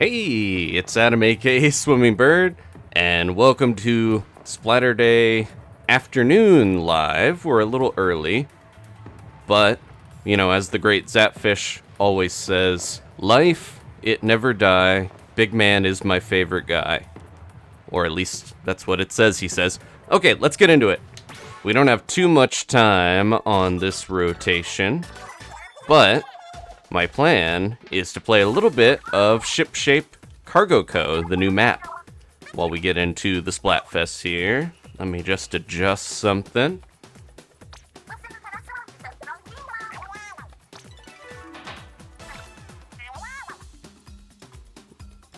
Hey, it's Adam aka Swimmingbird, and welcome to Splatter Day Afternoon Live. We're a little early, but, you know, as the great Zapfish always says, life, it never die, big man is my favorite guy. Or at least, that's what it says, he says. Okay, let's get into it. We don't have too much time on this rotation, but my plan is to play a little bit of Shipshape Cargo Co., the new map, while we get into the Splatfest here. Let me just adjust something.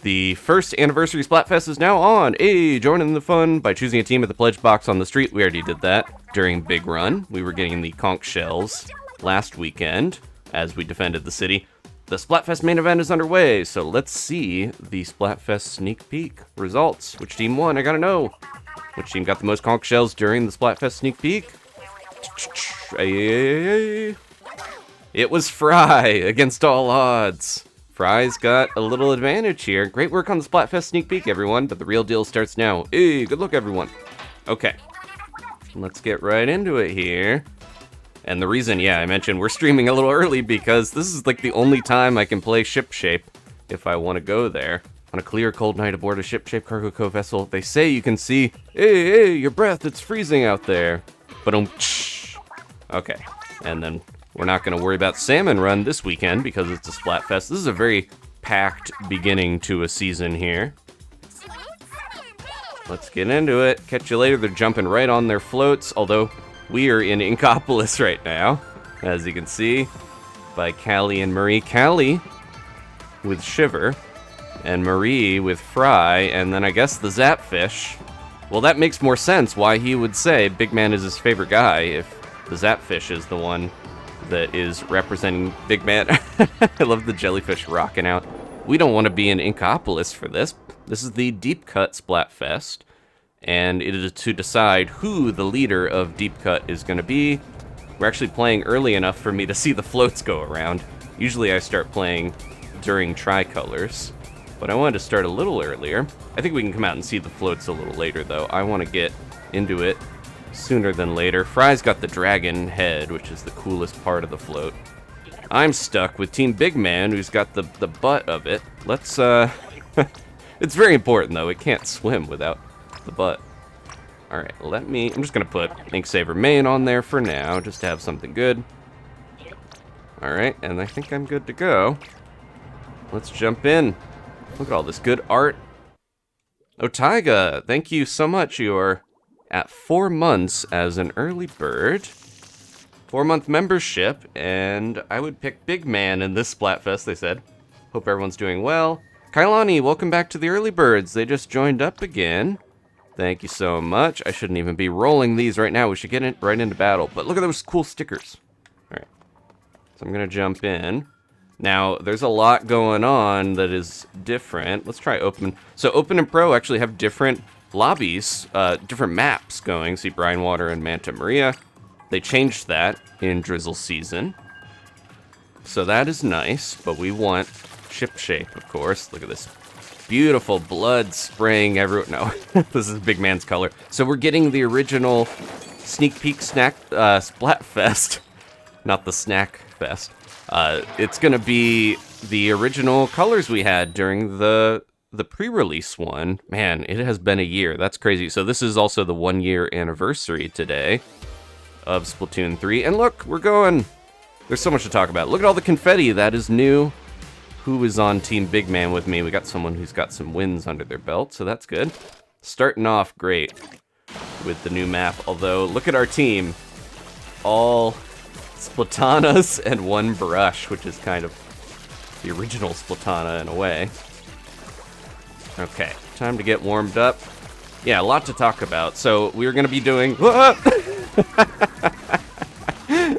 The first anniversary Splatfest is now on. Hey, join in the fun by choosing a team at the pledge box on the street. We already did that during Big Run. We were getting the Conch Shells last weekend as we defended the city. The Splatfest main event is underway, so let's see the Splatfest sneak peek results. Which team won? I gotta know. Which team got the most Conch Shells during the Splatfest sneak peek? It was Frye against all odds. Frye's got a little advantage here. Great work on the Splatfest sneak peek, everyone, but the real deal starts now. Hey, good luck, everyone. Okay, let's get right into it here. And the reason, I mentioned we're streaming a little early because this is like the only time I can play Shipshape if I want to go there. On a clear, cold night aboard a Shipshape Cargo Co. vessel, they say you can see, hey, your breath, it's freezing out there. But okay, and then we're not going to worry about Salmon Run this weekend because it's a Splatfest. This is a very packed beginning to a season here. Let's get into it. Catch you later. They're jumping right on their floats, although we are in Inkopolis right now, as you can see, by Callie and Marie. Callie with Shiver, and Marie with Frye, and then I guess the Zapfish. Well, that makes more sense why he would say Big Man is his favorite guy if the Zapfish is the one that is representing Big Man. I love the jellyfish rocking out. We don't want to be in Inkopolis for this. This is the Deep Cut Splatfest, and it is to decide who the leader of Deep Cut is going to be. We're actually playing early enough for me to see the floats go around. Usually I start playing during Tricolors, but I wanted to start a little earlier. I think we can come out and see the floats a little later, though. I want to get into it sooner than later. Frye's got the dragon head, which is the coolest part of the float. I'm stuck with Team Big Man, who's got the butt of it. Let's, it's very important, though. It can't swim without the butt. Alright, I'm just gonna put Inksaver Main on there for now, just to have something good. Alright, and I think I'm good to go. Let's jump in. Look at all this good art. Oh, Taiga, thank you so much. You're at 4 months as an early bird. 4-month membership, and I would pick Big Man in this Splatfest, they said. Hope everyone's doing well. Kailani, welcome back to the early birds. They just joined up again. Thank you so much. I shouldn't even be rolling these right now. We should get right into battle. But look at those cool stickers. Alright. So I'm going to jump in. Now, there's a lot going on that is different. Let's try Open. So Open and Pro actually have different lobbies, different maps going. See Brine Water and Manta Maria. They changed that in Drizzle season. So that is nice, but we want Shipshape, of course. Look at this. Beautiful blood spraying everywhere. No, this is Big Man's color. So we're getting the original sneak peek snack Splatfest, not the snack fest. It's gonna be the original colors we had during the pre-release one. Man, it has been a year. That's crazy. So this is also the 1-year anniversary today of Splatoon 3. And look, we're going. There's so much to talk about. Look at all the confetti. That is new. Who is on Team Big Man with me? We got someone who's got some wins under their belt, so that's good. Starting off great with the new map, although look at our team. All Splatanas and 1 brush, which is kind of the original Splatana in a way. Okay, time to get warmed up. Yeah, a lot to talk about. So we're going to be doing...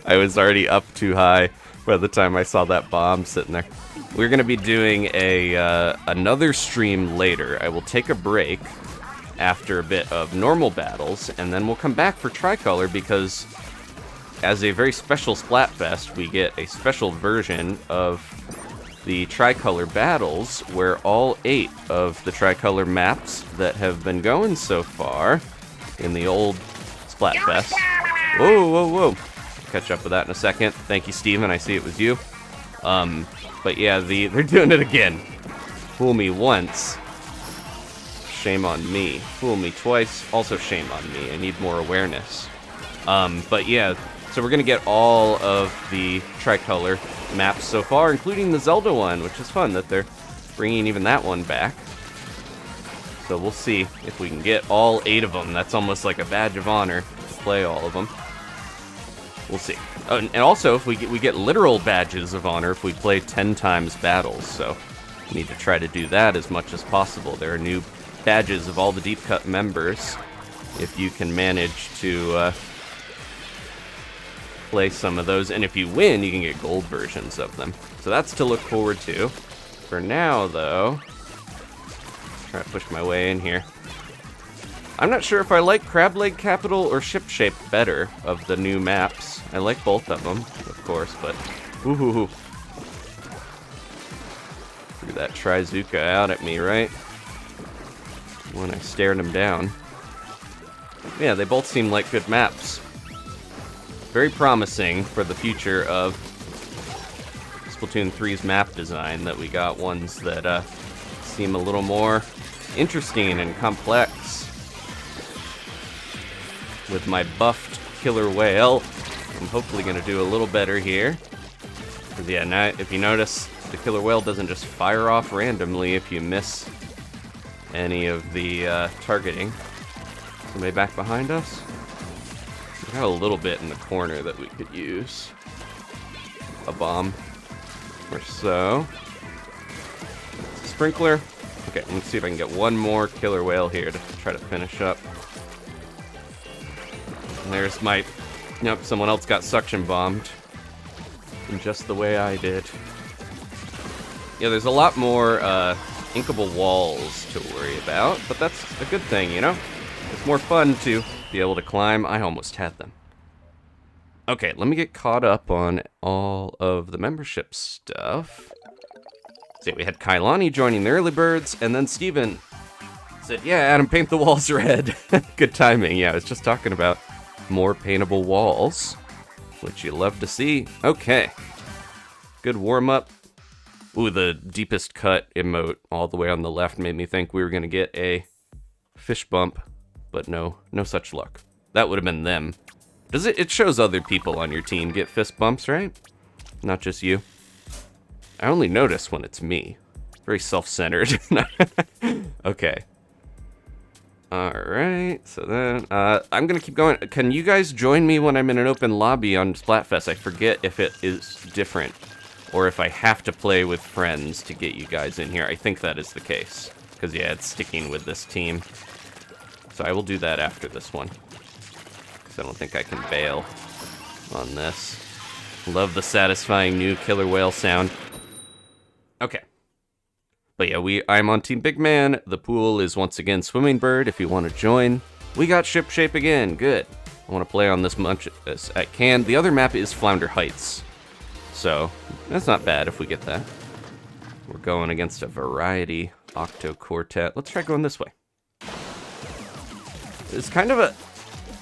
I was already up too high by the time I saw that bomb sitting there. We're going to be doing another stream later. I will take a break after a bit of normal battles, and then we'll come back for Tricolor because as a very special Splatfest, we get a special version of the Tricolor Battles, where all 8 of the Tricolor maps that have been going so far in the old Splatfest. Whoa, whoa, whoa. Catch up with that in a second. Thank you, Steven. I see it was you. But yeah, they're doing it again. Fool me once. Shame on me. Fool me twice. Also shame on me. I need more awareness. But yeah, so we're going to get all of the Tricolor maps so far, including the Zelda one, which is fun that they're bringing even that one back. So we'll see if we can get all 8 of them. That's almost like a badge of honor to play all of them. We'll see. Oh, and also, if we get literal badges of honor if we play 10 times battles, so we need to try to do that as much as possible. There are new badges of all the Deep Cut members if you can manage to play some of those, and if you win, you can get gold versions of them. So that's to look forward to. For now, though, try to push my way in here. I'm not sure if I like Crab Leg Capital or Ship Shape better of the new maps. I like both of them, of course, but ooh, threw that Trizuka out at me, right? When I stared him down. Yeah, they both seem like good maps. Very promising for the future of Splatoon 3's map design, that we got ones that seem a little more interesting and complex. With my buffed killer whale, I'm hopefully going to do a little better here. Because yeah, now if you notice, the killer whale doesn't just fire off randomly if you miss any of the targeting. Somebody back behind us? We got a little bit in the corner that we could use. A bomb or so. Sprinkler. Okay, let's see if I can get one more killer whale here to try to finish up. And there's my... Yep, someone else got suction bombed. In just the way I did. Yeah, there's a lot more inkable walls to worry about, but that's a good thing, you know? It's more fun to be able to climb. I almost had them. Okay, let me get caught up on all of the membership stuff. See, we had Kailani joining the early birds, and then Steven said, yeah, Adam, paint the walls red. Good timing. Yeah, I was just talking about more paintable walls, which you love to see. Okay. Good warm-up. Ooh, the deepest cut emote all the way on the left made me think we were going to get a fish bump, but no such luck. That would have been them. Does it shows other people on your team get fist bumps, right? Not just you. I only notice when it's me. Very self-centered. Okay. Alright, so then, I'm gonna keep going. Can you guys join me when I'm in an open lobby on Splatfest? I forget if it is different, or if I have to play with friends to get you guys in here. I think that is the case, because yeah, it's sticking with this team. So I will do that after this one, because I don't think I can bail on this. Love the satisfying new killer whale sound. Okay. But yeah, I'm on Team Big Man. The pool is once again Swimmingbird if you want to join. We got Ship Shape again. Good. I want to play on this much as I can. The other map is Flounder Heights. So, that's not bad if we get that. We're going against a variety octo quartet. Let's try going this way. It's kind of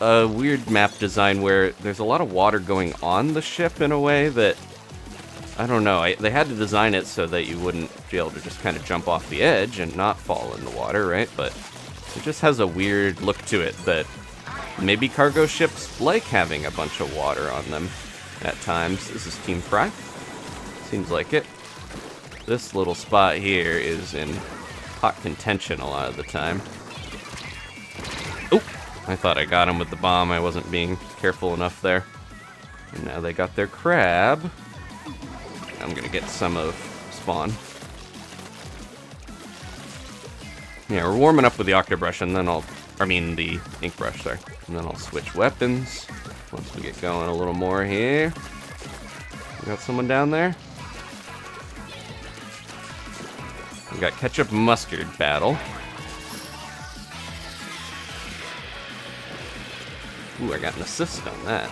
a weird map design where there's a lot of water going on the ship in a way that, I don't know, they had to design it so that you wouldn't be able to just kind of jump off the edge and not fall in the water, right? But it just has a weird look to it that maybe cargo ships like having a bunch of water on them at times. This is Team Frye. Seems like it. This little spot here is in hot contention a lot of the time. Oh, I thought I got him with the bomb. I wasn't being careful enough there. And now they got their crab. I'm gonna get some of spawn. Yeah, we're warming up with the Octobrush, and then the ink brush, sorry. And then I'll switch weapons once we get going a little more here. We got someone down there? We got ketchup mustard battle. Ooh, I got an assist on that.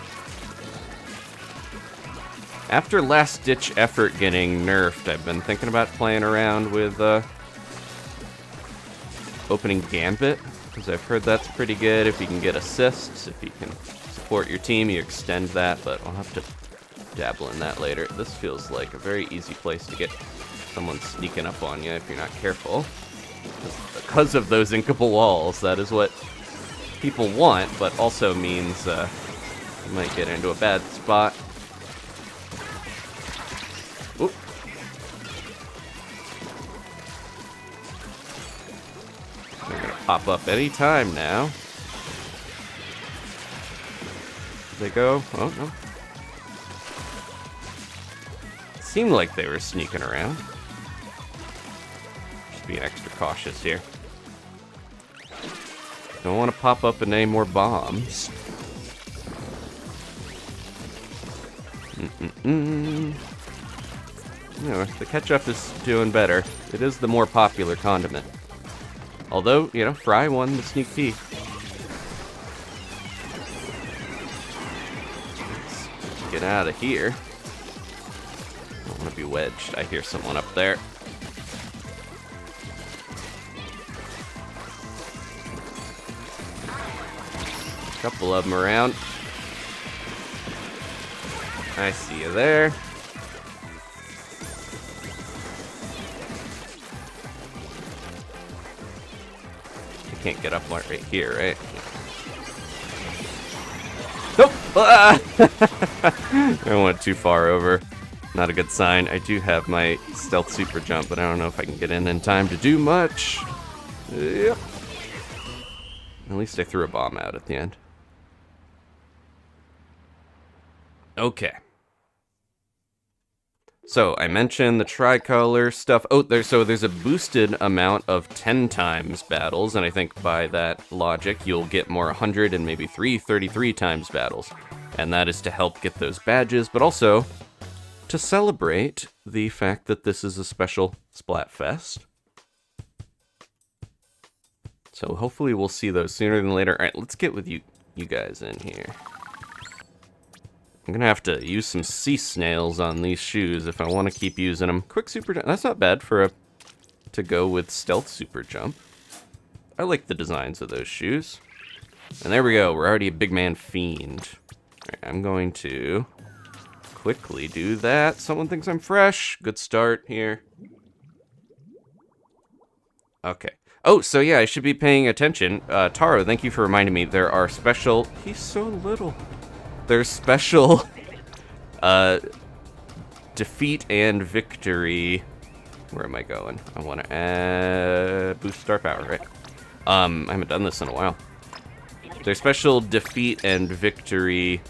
After last-ditch effort getting nerfed, I've been thinking about playing around with opening Gambit, because I've heard that's pretty good if you can get assists. If you can support your team, you extend that, but I'll have to dabble in that later. This feels like a very easy place to get someone sneaking up on you if you're not careful. Because of those inkable walls, that is what people want, but also means you might get into a bad spot. Oop. They're gonna pop up any time now. They go? Oh, no. Seemed like they were sneaking around. Just being extra cautious here. Don't want to pop up in any more bombs. No, the ketchup is doing better. It is the more popular condiment. Although, you know, Frye won the sneak peek. Let's get out of here. I don't want to be wedged. I hear someone up there. Couple of them around. I see you there. I can't get up right here, right? Nope! Ah! I went too far over. Not a good sign. I do have my stealth super jump, but I don't know if I can get in time to do much. Yep. At least I threw a bomb out at the end. Okay. So, I mentioned the Tricolor stuff. Oh, there's a boosted amount of 10 times battles, and I think by that logic, you'll get more 100 and maybe 33 times battles. And that is to help get those badges, but also to celebrate the fact that this is a special Splatfest. So hopefully we'll see those sooner than later. All right, let's get with you guys in here. I'm gonna have to use some sea snails on these shoes if I want to keep using them. Quick super jump. That's not bad for to go with stealth super jump. I like the designs of those shoes. And there we go. We're already a big man fiend. All right, I'm going to quickly do that. Someone thinks I'm fresh. Good start here. Okay. Oh, so yeah, I should be paying attention. Taro, thank you for reminding me. There are special... He's so little. There's special defeat and victory. Where am I going? I want to add boost star power, right? I haven't done this in a while. There's special defeat and victory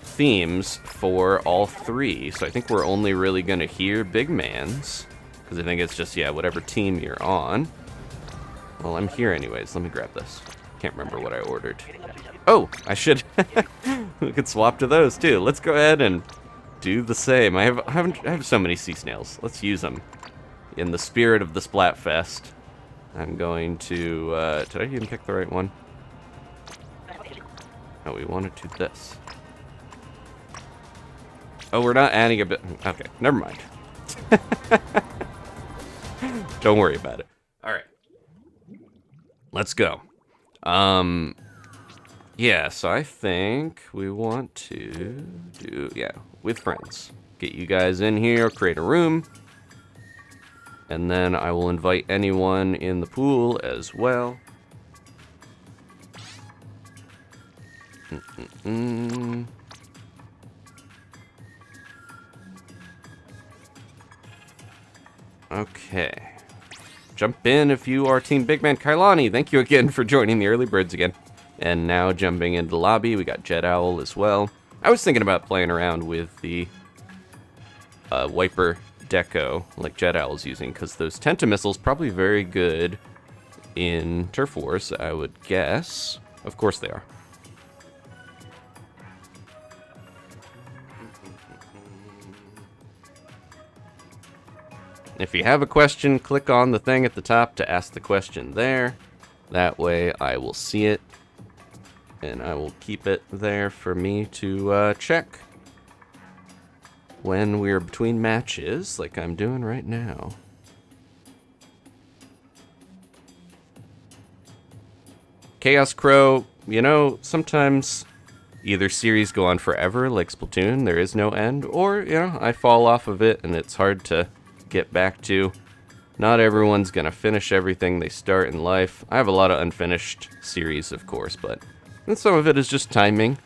themes for all three. So I think we're only really going to hear big mans. Because I think it's just, yeah, whatever team you're on. Well, I'm here anyways. Let me grab this. Can't remember what I ordered. Oh, I should. We could swap to those too. Let's go ahead and do the same. I have so many sea snails. Let's use them in the spirit of the Splatfest. I'm going to. Did I even pick the right one? Oh, we want to do this. Oh, we're not adding a bit. Okay, never mind. Don't worry about it. All right. Let's go. Yeah, so I think we want to do, yeah, with friends. Get you guys in here, create a room. And then I will invite anyone in the pool as well. Okay. Jump in if you are Team Big Man. Kailani, thank you again for joining the early birds again. And now jumping into the lobby, we got Jet Owl as well. I was thinking about playing around with the wiper deco like Jet Owl's using, because those Tentamissiles probably very good in Turf Wars, I would guess. Of course they are. If you have a question, click on the thing at the top to ask the question there. That way I will see it, and I will keep it there for me to check when we're between matches, like I'm doing right now. Chaos Crow, you know, sometimes either series go on forever, like Splatoon, there is no end, or, you know, I fall off of it and it's hard to get back to. Not everyone's gonna finish everything they start in life. I have a lot of unfinished series, of course, but some of it is just timing.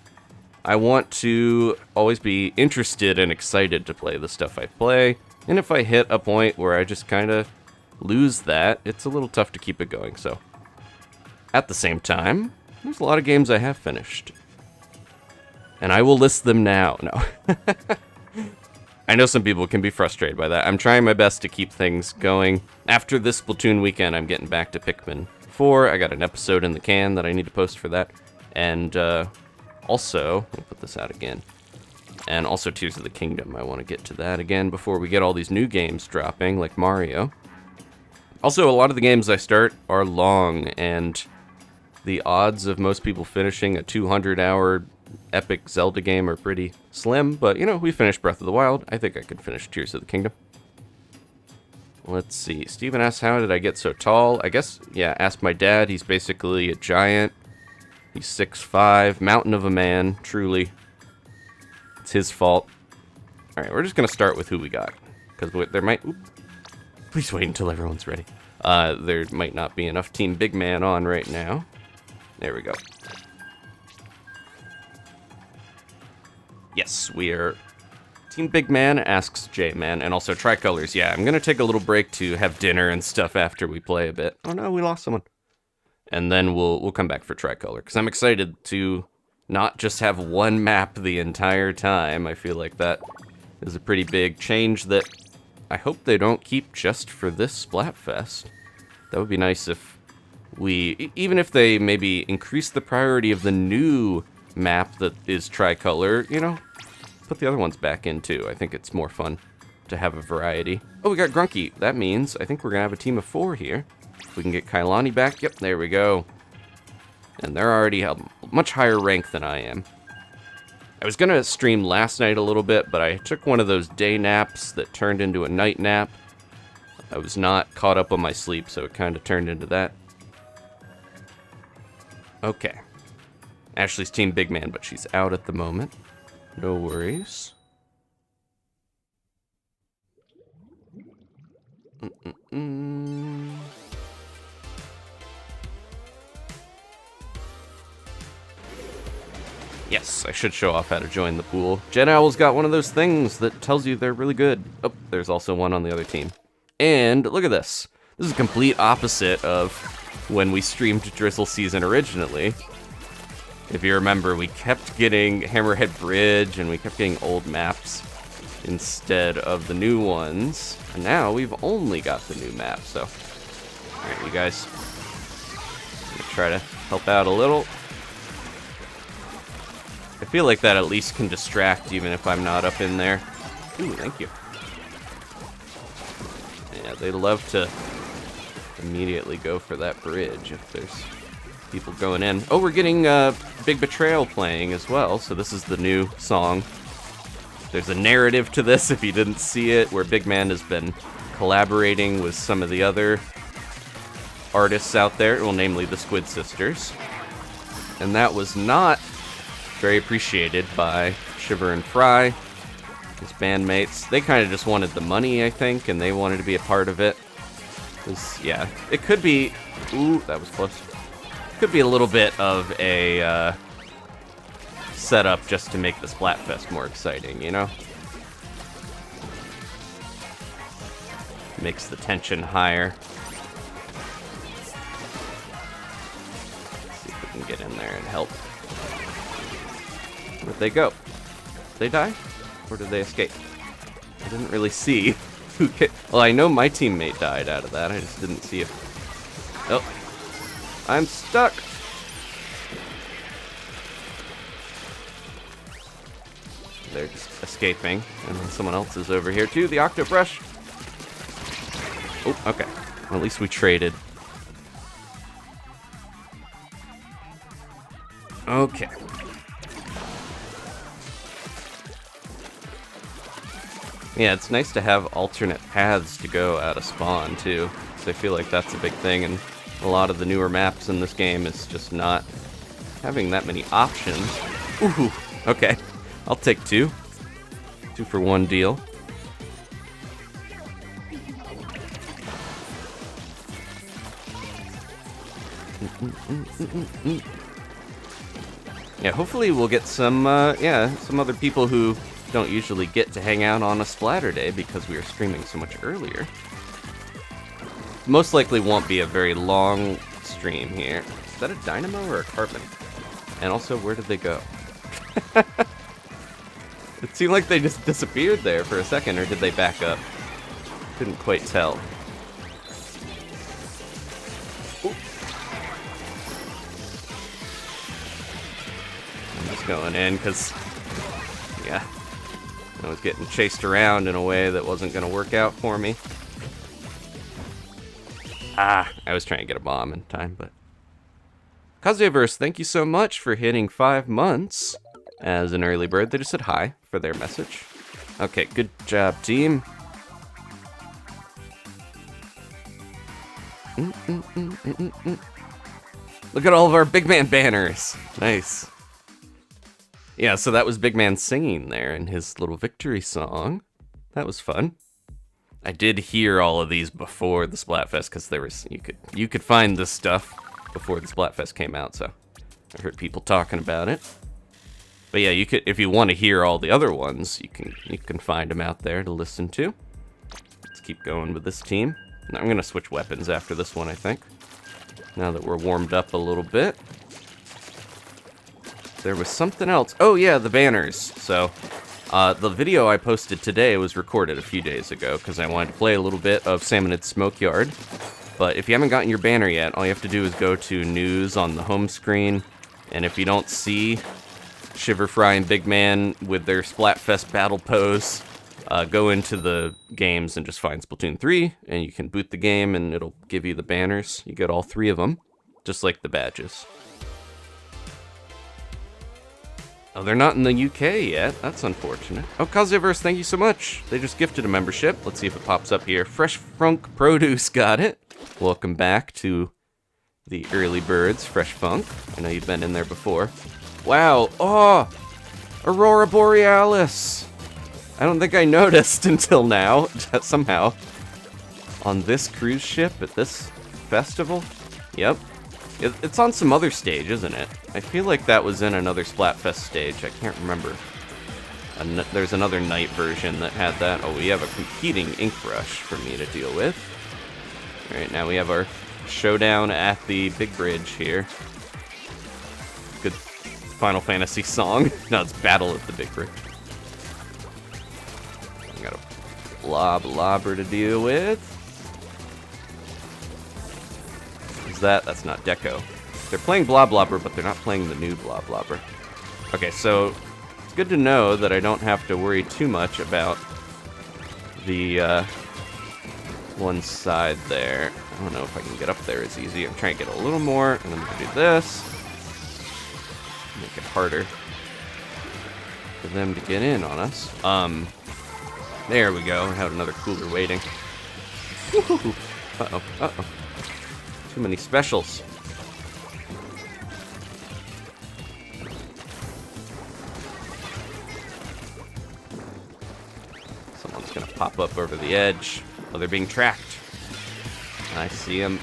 I want to always be interested and excited to play the stuff I play, and if I hit a point where I just kind of lose that, it's a little tough to keep it going, so. At the same time, there's a lot of games I have finished. And I will list them now. No. I know some people can be frustrated by that. I'm trying my best to keep things going. After this Splatoon weekend, I'm getting back to Pikmin 4. I got an episode in the can that I need to post for that. And also, we'll put this out again. And also Tears of the Kingdom. I want to get to that again before we get all these new games dropping, like Mario. Also, a lot of the games I start are long, and the odds of most people finishing a 200-hour epic Zelda game are pretty slim, but, you know, we finished Breath of the Wild. I think I could finish Tears of the Kingdom. Let's see. Steven asks, how did I get so tall? I guess, yeah, ask my dad. He's basically a giant. He's 6'5", mountain of a man, truly. It's his fault. All right, we're just going to start with who we got, because there might... Oop, please wait until everyone's ready. There might not be enough Team Big Man on right now. There we go. Yes, we are Team Big Man, asks J-Man, and also Tricolors. Yeah, I'm going to take a little break to have dinner and stuff after we play a bit. Oh no, we lost someone. And then we'll come back for Tricolor, because I'm excited to not just have one map the entire time. I feel like that is a pretty big change that I hope they don't keep just for this Splatfest. That would be nice if even if they maybe increase the priority of the new map that is Tricolor, you know, put the other ones back in too. I think it's more fun to have a variety. Oh, we got Grunky. That means I think we're gonna have a team of 4 here. If we can get Kailani back, yep, there we go. And they're already a much higher rank than I am. I was gonna stream last night a little bit, but I took one of those day naps that turned into a night nap. I was not caught up on my sleep, so it kind of turned into that. Okay. Ashley's Team Big Man, but she's out at the moment. No worries. Yes, I should show off how to join the pool. Jet Owl's got one of those things that tells you they're really good. Oh, there's also one on the other team. And look at this. This is a complete opposite of when we streamed Drizzle season originally. If you remember, we kept getting Hammerhead Bridge and we kept getting old maps instead of the new ones. And now we've only got the new map, so. Alright, you guys. I'm gonna try to help out a little. I feel like that at least can distract even if I'm not up in there. Ooh, thank you. Yeah, they love to immediately go for that bridge if there's people going in. Oh, we're getting Big Betrayal playing as well, so this is the new song. There's a narrative to this if you didn't see it, where Big Man has been collaborating with some of the other artists out there, well, namely the Squid Sisters. And that was not very appreciated by Shiver and Frye, his bandmates. They kind of just wanted the money, I think, and they wanted to be a part of it. Yeah, it could be... Ooh, that was close. Could be a little bit of a setup just to make the Splatfest more exciting, you know? Makes the tension higher. Let's see if we can get in there and help. Where'd they go? Did they die? Or did they escape? I didn't really see who well, I know my teammate died out of that. I just didn't see if... Oh. I'm stuck! They're just escaping. And then someone else is over here too. The Octobrush! Oh, okay. Well, at least we traded. Okay. Yeah, it's nice to have alternate paths to go out of spawn, too. So I feel like that's a big thing, and a lot of the newer maps in this game is just not having that many options. Ooh, okay. I'll take 2. 2 for 1 deal. Yeah, hopefully we'll get some other people who don't usually get to hang out on a Splatter Day because we are streaming so much earlier. Most likely won't be a very long stream here. Is that a dynamo or a carbon? And also, where did they go? It seemed like they just disappeared there for a second, or did they back up? Couldn't quite tell. Ooh. I'm just going in because, yeah, I was getting chased around in a way that wasn't going to work out for me. I was trying to get a bomb in time, but... Kazuyaverse, thank you so much for hitting 5 months as an early bird. They just said hi for their message. Okay, good job, team. Look at all of our Big Man banners. Nice. Yeah, so that was Big Man singing there in his little victory song. That was fun. I did hear all of these before the Splatfest because there was you could find this stuff before the Splatfest came out, so I heard people talking about it. But yeah, you could, if you want to hear all the other ones, you can find them out there to listen to. Let's keep going with this team. Now I'm gonna switch weapons after this one, I think. Now that we're warmed up a little bit. There was something else. Oh yeah, the banners. So the video I posted today was recorded a few days ago because I wanted to play a little bit of Salmonid Smokeyard. But if you haven't gotten your banner yet, all you have to do is go to news on the home screen, and if you don't see Shiver, Frye, and Big Man with their Splatfest battle pose, go into the games and just find Splatoon 3, and you can boot the game and it'll give you the banners. You get all 3 of them, just like the badges. Oh, they're not in the UK yet. That's unfortunate. Oh, Kazuyaverse, thank you so much. They just gifted a membership. Let's see if it pops up here. Fresh Funk Produce got it. Welcome back to the early birds, Fresh Funk. I know you've been in there before. Wow. Oh, Aurora Borealis. I don't think I noticed until now, somehow. On this cruise ship at this festival? Yep. It's on some other stage, isn't it? I feel like that was in another Splatfest stage. I can't remember. There's another night version that had that. Oh, we have a competing ink brush for me to deal with. Alright, now we have our showdown at the big bridge here. Good Final Fantasy song. No, it's Battle at the Big Bridge. I got a blobber to deal with. That's not Deco. They're playing Bloblobber, but they're not playing the new Bloblobber. Okay, so it's good to know that I don't have to worry too much about the one side there. I don't know if I can get up there as easy. I'm trying to get a little more, and then I'm gonna do this. Make it harder for them to get in on us. There we go. I have another cooler waiting. Woohoo! Uh-oh, uh-oh. Too many specials. Someone's gonna pop up over the edge. Oh, they're being tracked. I see them.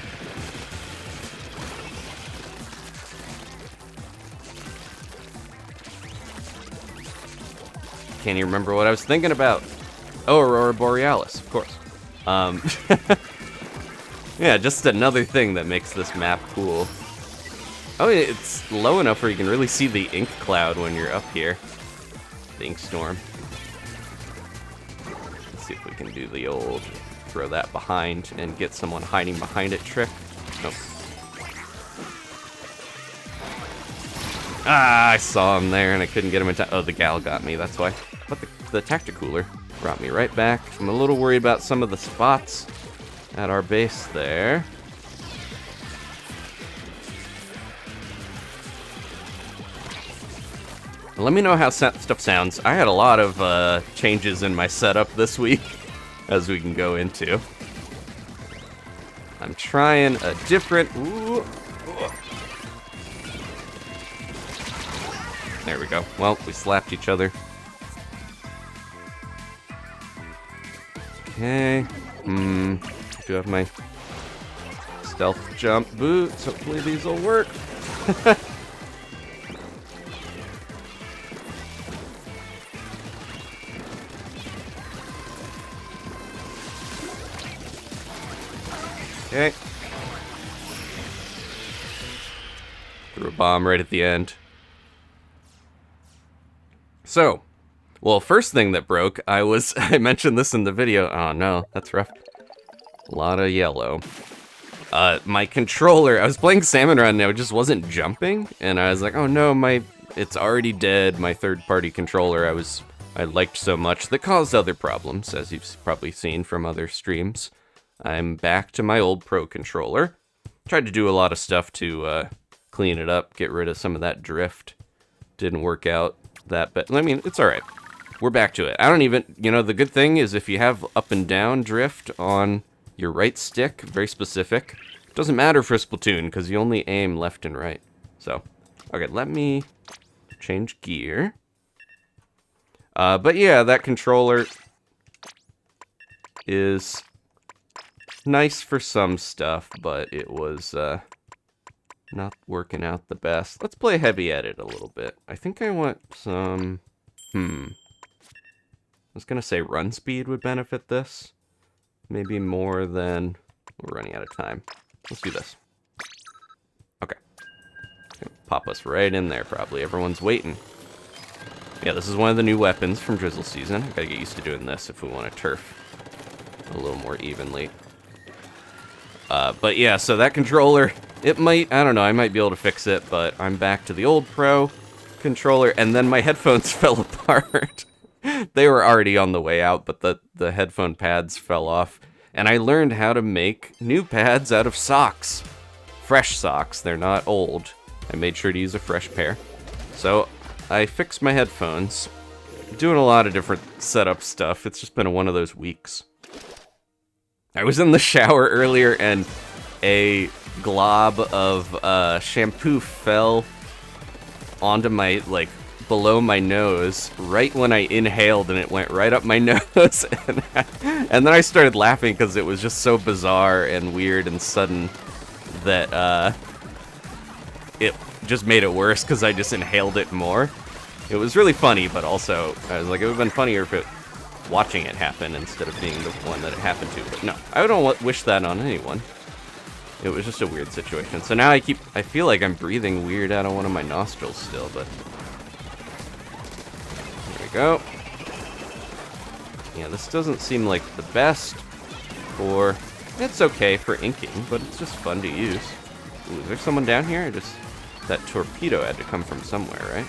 Can't even remember what I was thinking about. Oh, Aurora Borealis, of course. Yeah, just another thing that makes this map cool. Oh, it's low enough where you can really see the ink cloud when you're up here. The ink storm. Let's see if we can do the old throw that behind and get someone hiding behind it trick. Nope. Ah, I saw him there and I couldn't get him in time. Oh, the gal got me, that's why. But the Tacticooler brought me right back. I'm a little worried about some of the spots at our base there. Let me know how stuff sounds. I had a lot of changes in my setup this week, as we can go into. I'm trying a different... Ooh. There we go. Well, we slapped each other. Okay. I do have my stealth jump boots. Hopefully these will work. Okay. Threw a bomb right at the end. So, well, first thing that broke, I mentioned this in the video. Oh no, that's rough. A lot of yellow. My controller, I was playing Salmon Run and it just wasn't jumping, and I was like, oh no, it's already dead. My third-party controller I liked so much that caused other problems, as you've probably seen from other streams. I'm back to my old Pro controller. Tried to do a lot of stuff to clean it up, get rid of some of that drift. Didn't work out that, but I mean, it's alright. We're back to it. I don't even, the good thing is if you have up and down drift on your right stick, very specific, it doesn't matter for Splatoon because you only aim left and right. So, okay, let me change gear. But yeah, that controller is nice for some stuff, but it was not working out the best. Let's play heavy edit a little bit. I think I want some... I was gonna say run speed would benefit this. Maybe more than... We're running out of time. Let's do this. Okay. Pop us right in there, probably. Everyone's waiting. Yeah, this is one of the new weapons from Drizzle season. Gotta get used to doing this if we want to turf a little more evenly. But yeah, so that controller, it might, I don't know, I might be able to fix it, but I'm back to the old Pro controller, and then my headphones fell apart. They were already on the way out, but the headphone pads fell off, and I learned how to make new pads out of socks. Fresh socks, they're not old. I made sure to use a fresh pair. So, I fixed my headphones. Doing a lot of different setup stuff. It's just been one of those weeks. I was in the shower earlier and a glob of shampoo fell onto my, below my nose right when I inhaled, and it went right up my nose. And then I started laughing because it was just so bizarre and weird and sudden that it just made it worse because I just inhaled it more. It was really funny, but also I was like, it would have been funnier if watching it happen instead of being the one that it happened to. But no, I don't wish that on anyone. It was just a weird situation. So now I feel like I'm breathing weird out of one of my nostrils still, but there we go. Yeah, this doesn't seem like the best for, it's okay for inking, but it's just fun to use. Ooh, is there someone down here? That torpedo had to come from somewhere, right?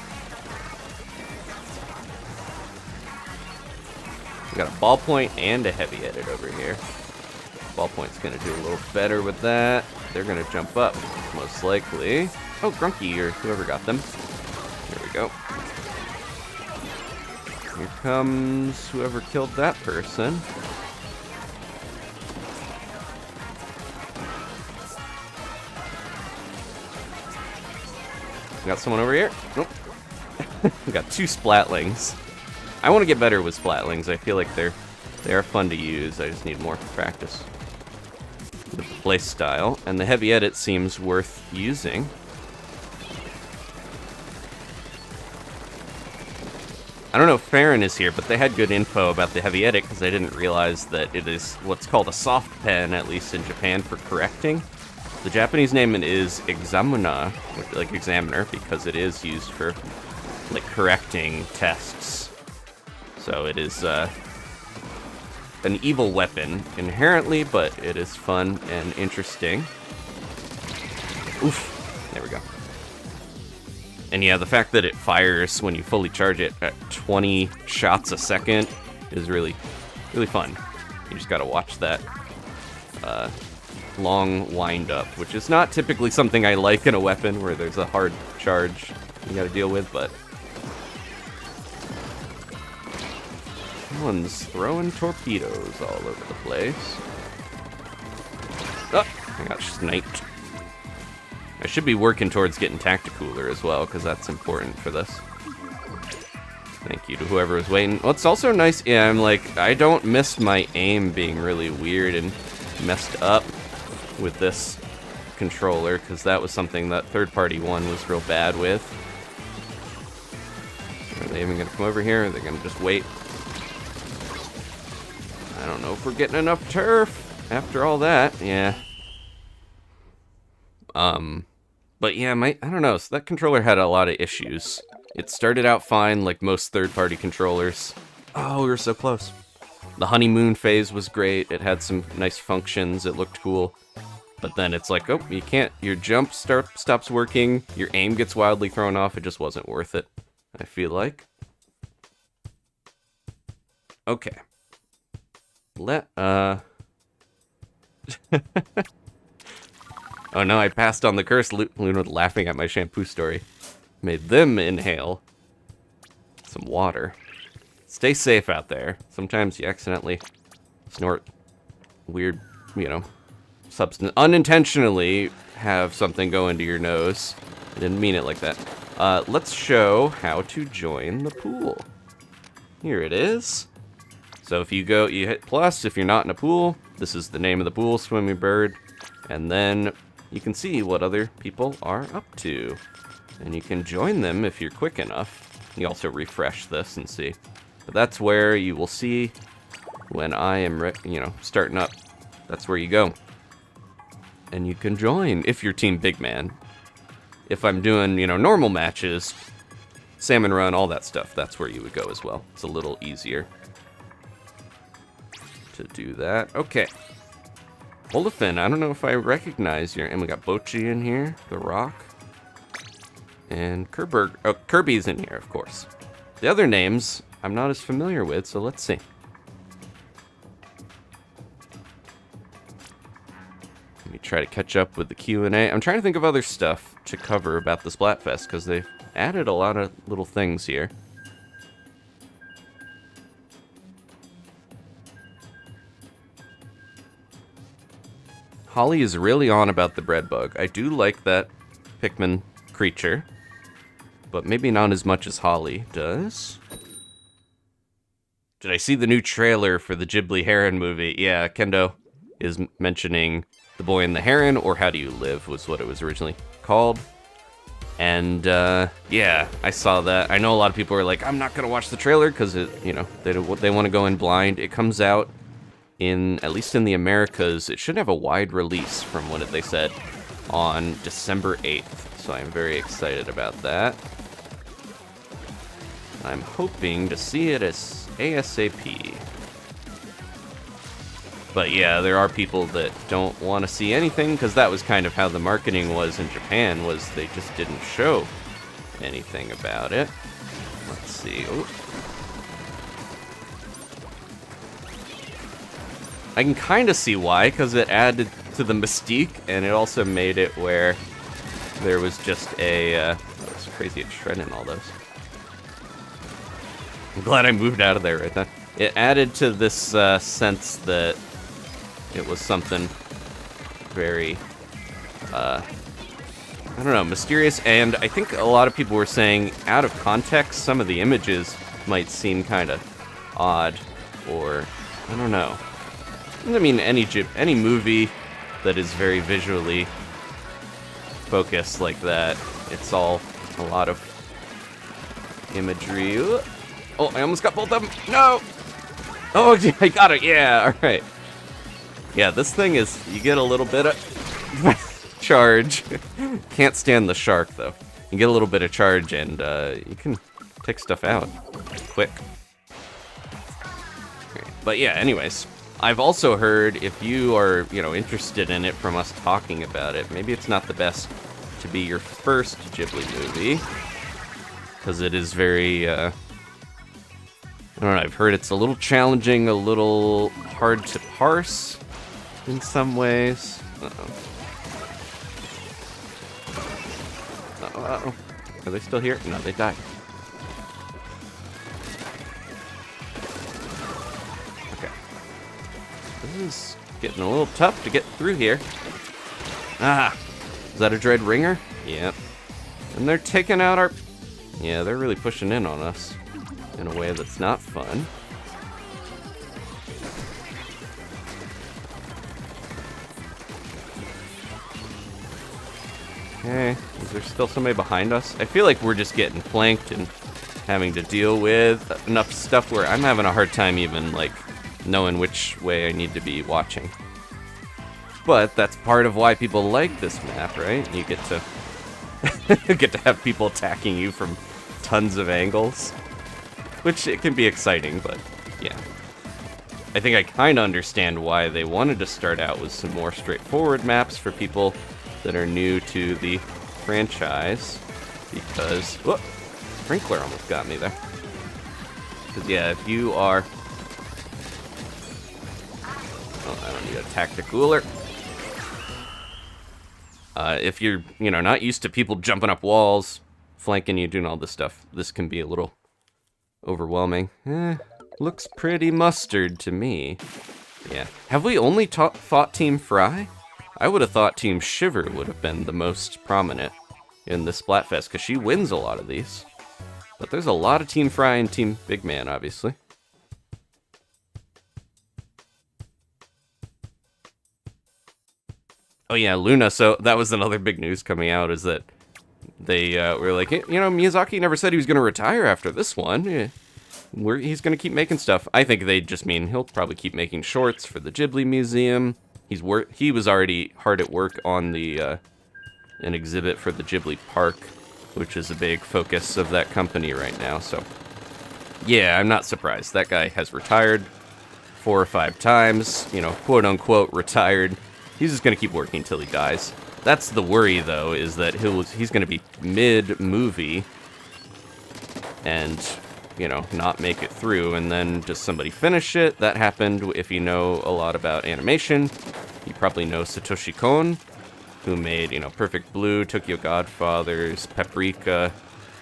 We got a ballpoint and a heavy edit over here. Ballpoint's gonna do a little better with that. They're gonna jump up, most likely. Oh, Grunky or whoever got them. There we go. Here comes whoever killed that person. Got someone over here? Nope. We got two Splatlings. I want to get better with Splatlings. I feel like they are fun to use. I just need more practice with the play style. And the heavy edit seems worth using. I don't know if Farron is here, but they had good info about the heavy edit because I didn't realize that it is what's called a soft pen, at least in Japan, for correcting. The Japanese name is examina, like examiner, because it is used for correcting tests. So it is an evil weapon inherently, but it is fun and interesting. Oof, there we go. And yeah, the fact that it fires when you fully charge it at 20 shots a second is really, really fun. You just gotta watch that long wind up, which is not typically something I like in a weapon where there's a hard charge you gotta deal with, but Someone's throwing torpedoes all over the place. Oh, I got sniped. I should be working towards getting Tacticooler as well, because that's important for this. Thank you to whoever was waiting. Well, it's also nice, yeah, I'm like, I don't miss my aim being really weird and messed up with this controller, because that was something that third-party one was real bad with. Are they even going to come over here, or are they going to just wait? I don't know if we're getting enough turf after all that, yeah. But yeah, I don't know, so that controller had a lot of issues. It started out fine, like most third-party controllers. Oh, we were so close. The honeymoon phase was great, it had some nice functions, it looked cool. But then it's like, oh, you can't, your jump stops working, your aim gets wildly thrown off, it just wasn't worth it, I feel like. Okay. Oh no, I passed on the curse. Luna laughing at my shampoo story. Made them inhale some water. Stay safe out there. Sometimes you accidentally snort weird, substance. Unintentionally have something go into your nose. I didn't mean it like that. Let's show how to join the pool. Here it is. So if you hit plus if you're not in a pool. This is the name of the pool, Swimmingbird. And then you can see what other people are up to. And you can join them if you're quick enough. You also refresh this and see. But that's where you will see when I am, starting up. That's where you go. And you can join if you're Team Big Man. If I'm doing, normal matches, Salmon Run, all that stuff, that's where you would go as well. It's a little easier to do that. Okay. Olafin, I don't know if I recognize your... And we got Bochi in here, The Rock. And Kirby's in here, of course. The other names I'm not as familiar with, so let's see. Let me try to catch up with the Q&A. I'm trying to think of other stuff to cover about the Splatfest, because they've added a lot of little things here. Holly is really on about the bread bug. I do like that Pikmin creature, but maybe not as much as Holly does. Did I see the new trailer for the Ghibli Heron movie? Yeah, Kendo is mentioning The Boy and the Heron, or How Do You Live was what it was originally called. And, yeah, I saw that. I know a lot of people are like, I'm not going to watch the trailer because, they want to go in blind. It comes out at least in the Americas, it should have a wide release from what they said on December 8th. So I'm very excited about that. I'm hoping to see it as ASAP. But yeah, there are people that don't want to see anything, because that was kind of how the marketing was in Japan, was they just didn't show anything about it. Let's see. Ooh. I can kind of see why, because it added to the mystique, and it also made it where there was just a... it's crazy it's shredding all those. I'm glad I moved out of there right then. It added to this sense that it was something very, I don't know, mysterious, and I think a lot of people were saying, out of context, some of the images might seem kind of odd, or, I don't know. I mean, any movie that is very visually focused like that, it's all a lot of imagery. Oh, I almost got both of them. No! Oh, I got it. Yeah, all right. Yeah, this thing is, you get a little bit of charge. Can't stand the shark, though. You get a little bit of charge, and you can take stuff out quick. But yeah, anyways. I've also heard, if you are, interested in it from us talking about it, maybe it's not the best to be your first Ghibli movie, because it is very, I don't know, I've heard it's a little challenging, a little hard to parse in some ways. Uh-oh. Uh-oh, uh-oh. Are they still here? No, they died. This is getting a little tough to get through here. Ah! Is that a dread ringer? Yep. And they're taking out our... Yeah, they're really pushing in on us in a way that's not fun. Okay, is there still somebody behind us? I feel like we're just getting flanked and having to deal with enough stuff where I'm having a hard time even, like, knowing which way I need to be watching. But that's part of why people like this map, right? You get to get to have people attacking you from tons of angles, which it can be exciting, but yeah. I think I kind of understand why they wanted to start out with some more straightforward maps for people that are new to the franchise, because... Whoop! Sprinkler almost got me there. Because, yeah, if you are... Oh, I don't need a tacticooler. If you're, you know, not used to people jumping up walls, flanking you, doing all this stuff, this can be a little overwhelming. Looks pretty mustard to me. Yeah. Have we only fought Team Frye? I would have thought Team Shiver would have been the most prominent in the Splatfest, because she wins a lot of these. But there's a lot of Team Frye and Team Big Man, obviously. Oh yeah, Luna, so that was another big news coming out, is that they were like, you know, Miyazaki never said he was going to retire after this one. Yeah. He's going to keep making stuff. I think they just mean he'll probably keep making shorts for the Ghibli Museum. He was already hard at work on the an exhibit for the Ghibli Park, which is a big focus of that company right now. So, yeah, I'm not surprised. That guy has retired 4 or 5 times, you know, quote unquote retired. He's just gonna keep working till he dies. That's the worry, though, is that he's gonna be mid-movie and, you know, not make it through, and then just somebody finish it. That happened. If you know a lot about animation, you probably know Satoshi Kon, who made, you know, Perfect Blue, Tokyo Godfathers, Paprika,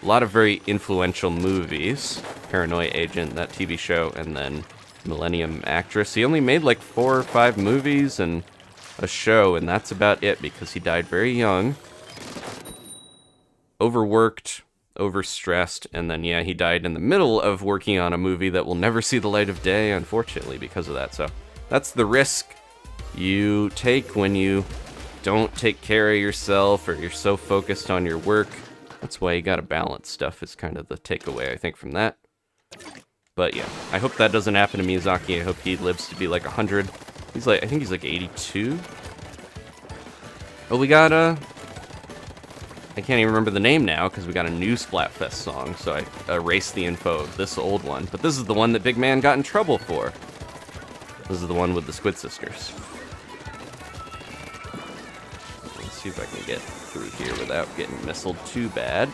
a lot of very influential movies. Paranoia Agent, that TV show, and then Millennium Actress. He only made like 4 or 5 movies and a show, and that's about it, because he died very young. Overworked, overstressed, and then, yeah, he died in the middle of working on a movie that will never see the light of day, unfortunately, because of that. So that's the risk you take when you don't take care of yourself, or you're so focused on your work. That's why you gotta balance stuff, is kind of the takeaway, I think, from that. But yeah, I hope that doesn't happen to Miyazaki. I hope he lives to be like 100. He's like, I think he's like 82. Oh, we got I can't even remember the name now, because we got a new Splatfest song, so I erased the info of this old one. But this is the one that Big Man got in trouble for. This is the one with the Squid Sisters. Let's see if I can get through here without getting missiled too bad.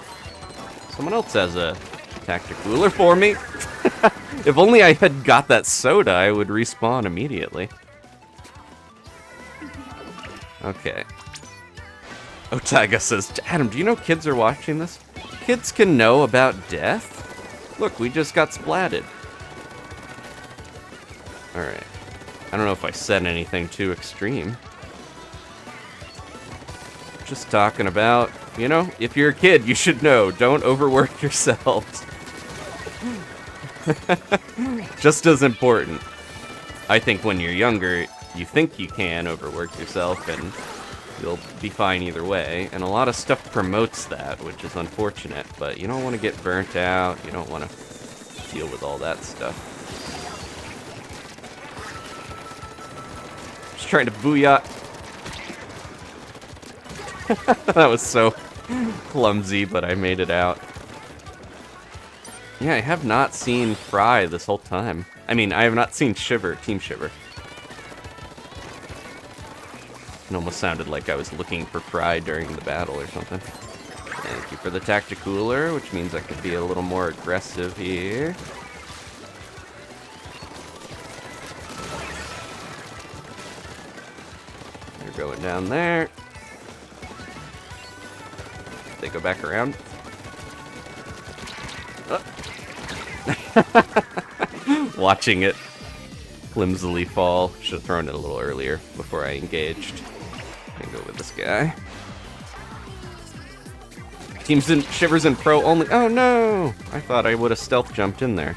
Someone else has a tacticooler for me. If only I had got that soda, I would respawn immediately. Okay. Otaga says, Adam, do you know kids are watching this? Kids can know about death? Look, we just got splatted. Alright. I don't know if I said anything too extreme. Just talking about, you know, if you're a kid, you should know, don't overwork yourselves. Just as important. I think when you're younger, you think you can overwork yourself, and you'll be fine either way. And a lot of stuff promotes that, which is unfortunate. But you don't want to get burnt out. You don't want to deal with all that stuff. Just trying to booyah. That was so clumsy, but I made it out. Yeah, I have not seen Frye this whole time. I mean, I have not seen Shiver, Team Shiver. It almost sounded like I was looking for Frye during the battle or something. Thank you for the tacticooler, which means I could be a little more aggressive here. They're going down there. They go back around. Watching it clumsily fall. Should have thrown it a little earlier before I engaged. Gonna go with this guy. Teams in Shivers in Pro only. Oh no! I thought I would have stealth jumped in there.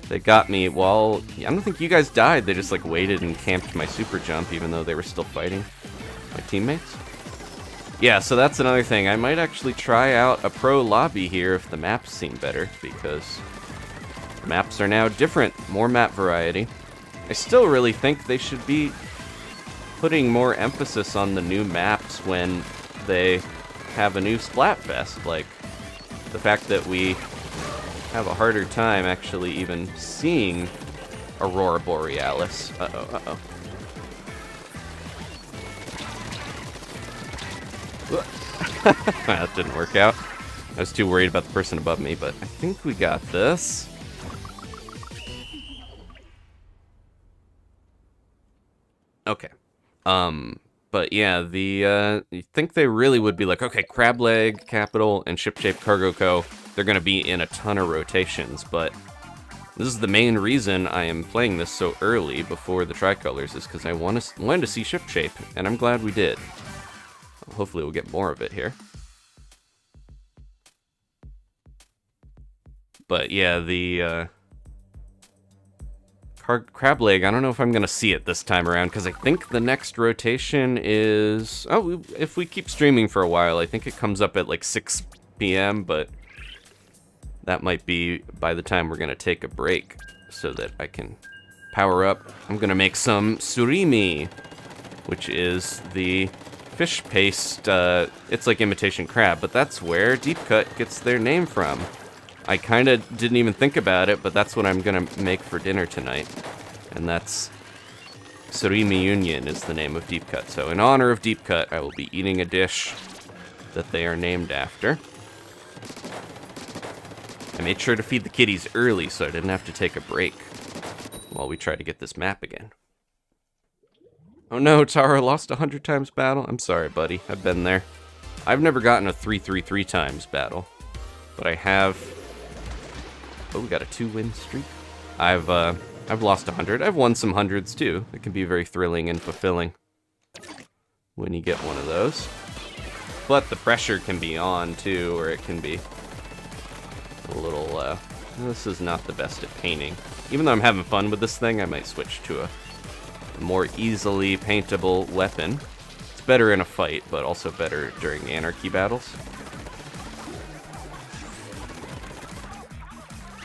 They got me while... I don't think you guys died. They just like waited and camped my super jump even though they were still fighting my teammates. Yeah, so that's another thing. I might actually try out a pro lobby here if the maps seem better, because the maps are now different. More map variety. I still really think they should be putting more emphasis on the new maps when they have a new Splatfest. Like, the fact that we have a harder time actually even seeing Aurora Borealis. Uh-oh, uh-oh. That didn't work out. I was too worried about the person above me, but I think we got this. Okay. But yeah, you think they really would be like, okay, Crab Leg, Capital, and Shipshape Cargo Co., they're gonna be in a ton of rotations, but this is the main reason I am playing this so early before the Tricolors, is because I wanted to see Shipshape, and I'm glad we did. Hopefully we'll get more of it here. But yeah, the Crab Leg, I don't know if I'm going to see it this time around, because I think the next rotation is... Oh, if we keep streaming for a while, I think it comes up at like 6 p.m., but that might be by the time we're going to take a break, so that I can power up. I'm going to make some surimi, which is the fish paste. It's like imitation crab, but that's where Deep Cut gets their name from. I kind of didn't even think about it, but that's what I'm gonna make for dinner tonight. And that's Surimi Union is the name of Deep Cut. So in honor of Deep Cut, I will be eating a dish that they are named after. I made sure to feed the kitties early so I didn't have to take a break while we try to get this map again. Oh no, Tara lost 100 times battle. I'm sorry, buddy. I've been there. I've never gotten a 3-3-3 times battle, but I have... Oh, we got a 2-win streak. I've lost 100. I've won some hundreds too. It can be very thrilling and fulfilling when you get one of those. But the pressure can be on too, or it can be a little, this is not the best at painting. Even though I'm having fun with this thing, I might switch to a more easily paintable weapon. It's better in a fight, but also better during anarchy battles.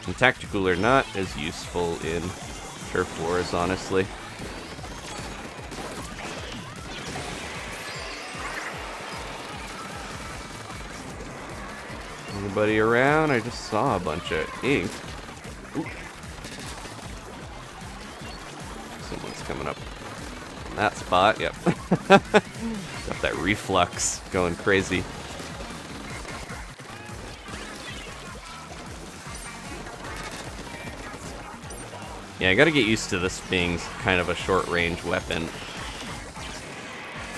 And tactical are not as useful in Turf Wars, honestly. Anybody around? I just saw a bunch of ink. Ooh. Someone's coming up in that spot, yep. Got that reflux going crazy. Yeah, I gotta get used to this being kind of a short-range weapon.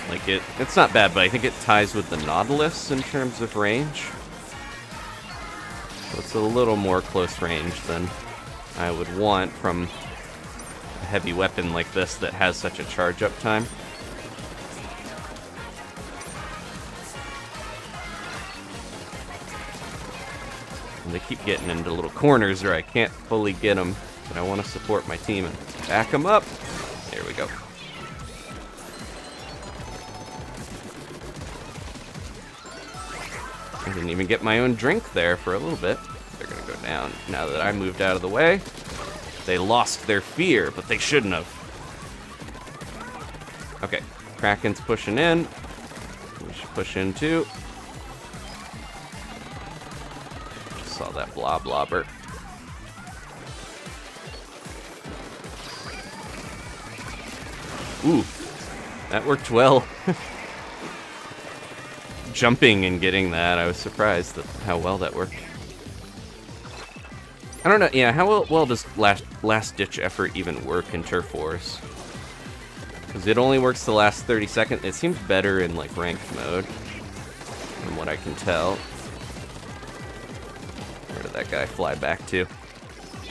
Like, it's not bad, but I think it ties with the Nautilus in terms of range. So it's a little more close range than I would want from a heavy weapon like this that has such a charge-up time. And they keep getting into little corners where I can't fully get them. But I want to support my team and back them up. There we go. I didn't even get my own drink there for a little bit. They're going to go down now that I moved out of the way. They lost their fear, but they shouldn't have. Okay, Kraken's pushing in. We should push in too. Just saw that blobber. Ooh, that worked well. Jumping and getting that, I was surprised at how well that worked. I don't know, yeah, how well does last ditch effort even work in Turf Wars? Because it only works the last 30 seconds. It seems better in like ranked mode, from what I can tell. Where did that guy fly back to?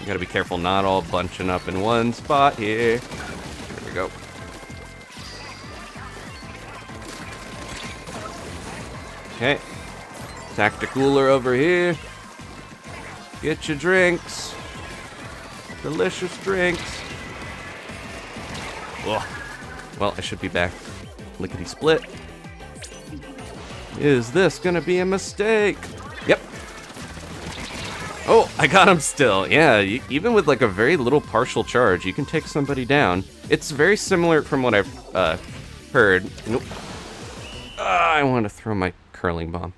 You gotta be careful not all bunching up in one spot here. There we go. Okay. Tacticooler over here. Get your drinks. Delicious drinks. Ugh. Well, I should be back. Lickety split. Is this gonna be a mistake? Yep. Oh, I got him still. Yeah, even with like a very little partial charge, you can take somebody down. It's very similar from what I've heard. Nope. I want to throw my curling bomb.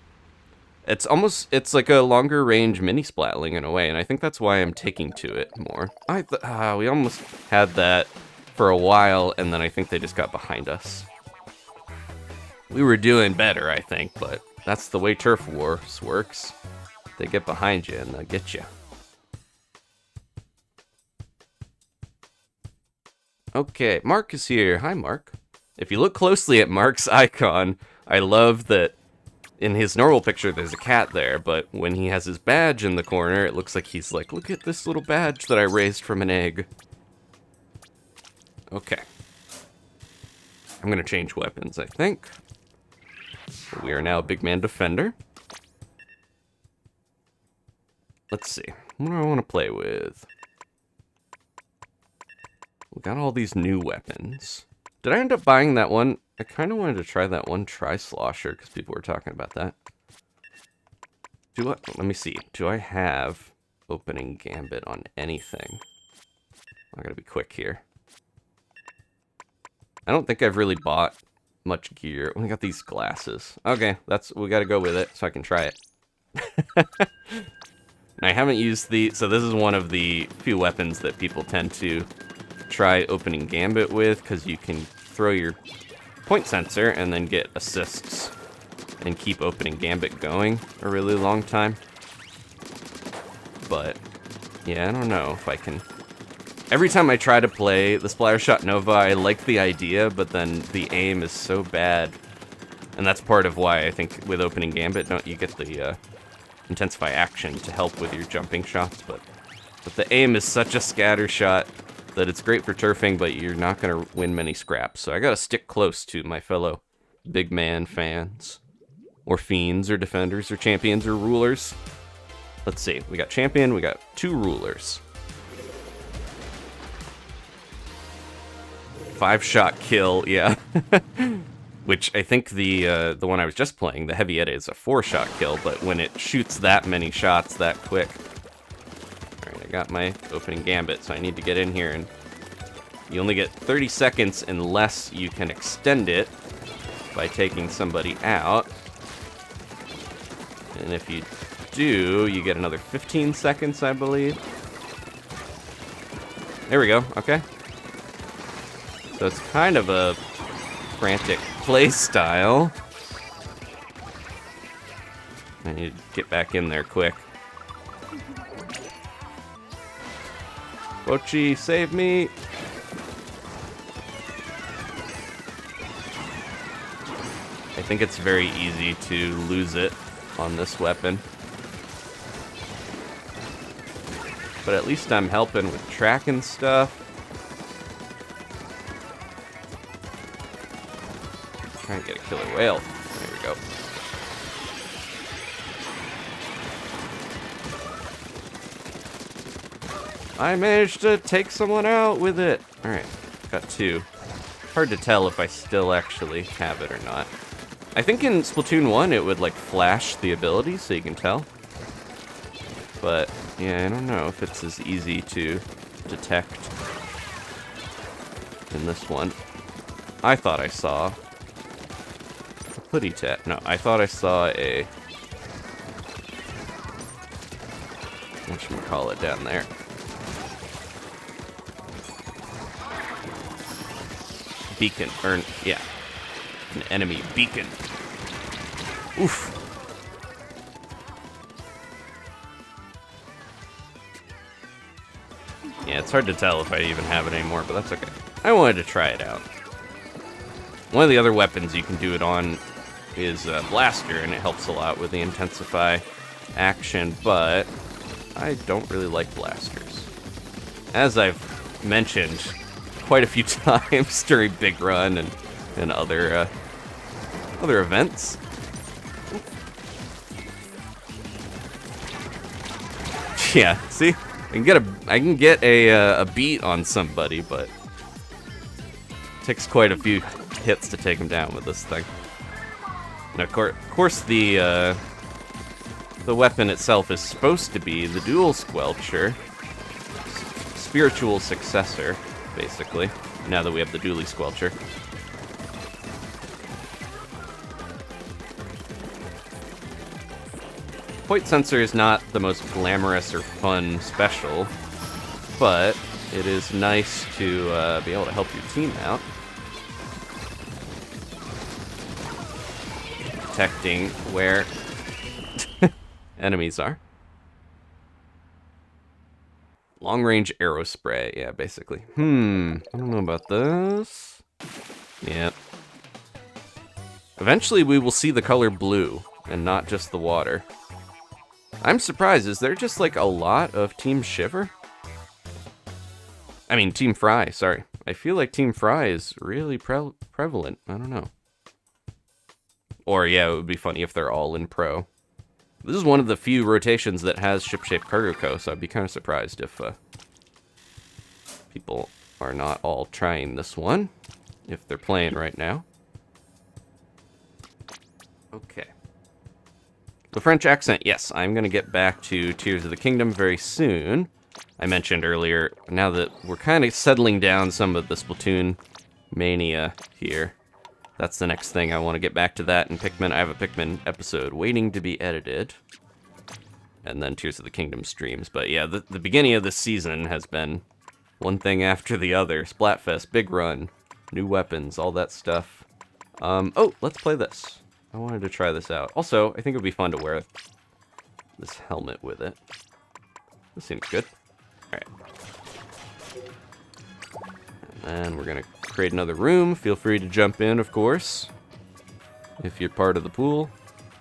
It's like a longer range mini splatling in a way, and I think that's why I'm taking to it more. We almost had that for a while, and then I think they just got behind us. We were doing better, I think, but that's the way Turf Wars works. They get behind you and they'll get you. Okay, Mark is here. Hi, Mark. If you look closely at Mark's icon, I love that in his normal picture there's a cat there, but when he has his badge in the corner, it looks like he's like, look at this little badge that I raised from an egg. Okay. I'm gonna change weapons, I think. We are now a big man defender. Let's see. What do I want to play with? We got all these new weapons. Did I end up buying that one? I kind of wanted to try that one Tri-Slosher because people were talking about that. Let me see. Do I have opening gambit on anything? I gotta be quick here. I don't think I've really bought much gear. We got these glasses. Okay, we gotta go with it so I can try it. I haven't used so this is one of the few weapons that people tend to try opening gambit with, because you can throw your point sensor and then get assists and keep opening gambit going a really long time. But yeah, I don't know if I can. Every time I try to play the Splattershot Nova, I like the idea, but then the aim is so bad. And that's part of why I think with opening gambit, don't you get the intensify action to help with your jumping shots, but the aim is such a scatter shot that it's great for turfing, but you're not going to win many scraps. So I got to stick close to my fellow big man fans, or fiends, or defenders, or champions, or rulers. Let's see. We got champion, we got 2 rulers. 5-shot kill, yeah. Which I think the one I was just playing, the Heavy Edda, is a 4-shot kill, but when it shoots that many shots that quick. Alright, I got my opening gambit, so I need to get in here, and you only get 30 seconds unless you can extend it by taking somebody out. And if you do, you get another 15 seconds, I believe. There we go, okay. So it's kind of a frantic play style. I need to get back in there quick. Bochi, save me! I think it's very easy to lose it on this weapon. But at least I'm helping with track and stuff. Try and get a killer whale. There we go. I managed to take someone out with it. Alright, got 2. Hard to tell if I still actually have it or not. I think in Splatoon 1 it would like flash the ability so you can tell. But yeah, I don't know if it's as easy to detect in this one. I thought I saw no, I thought I saw a whatchamacallit down there. Beacon, or yeah, an enemy beacon. Oof. Yeah, it's hard to tell if I even have it anymore, but that's okay. I wanted to try it out. One of the other weapons you can do it on is Blaster, and it helps a lot with the intensify action, but I don't really like blasters. as I've mentioned quite a few times during Big Run and other events. Yeah, see, I can get a beat on somebody, but it takes quite a few hits to take him down with this thing. And of course, the weapon itself is supposed to be the dual squelcher, spiritual successor, basically. Now that we have the dually squelcher. Point sensor is not the most glamorous or fun special, but it is nice to be able to help your team out. Detecting where enemies are. Long-range arrow spray, yeah, basically. I don't know about this. Yeah. Eventually we will see the color blue, and not just the water. I'm surprised, is there just like a lot of Team Shiver? I mean, Team Frye, sorry. I feel like Team Frye is really prevalent. I don't know. Or, yeah, it would be funny if they're all in pro. This is one of the few rotations that has ship-shaped cargo co, so I'd be kind of surprised if people are not all trying this one, if they're playing right now. Okay. The French accent, yes, I'm going to get back to Tears of the Kingdom very soon. I mentioned earlier, now that we're kind of settling down some of the Splatoon mania here, that's the next thing. I want to get back to that and Pikmin. I have a Pikmin episode waiting to be edited. And then Tears of the Kingdom streams. But yeah, the beginning of this season has been one thing after the other. Splatfest, Big Run, new weapons, all that stuff. Oh, let's play this. I wanted to try this out. Also, I think it would be fun to wear this helmet with it. This seems good. Alright. And then we're going to create another room. Feel free to jump in, of course, if you're part of the pool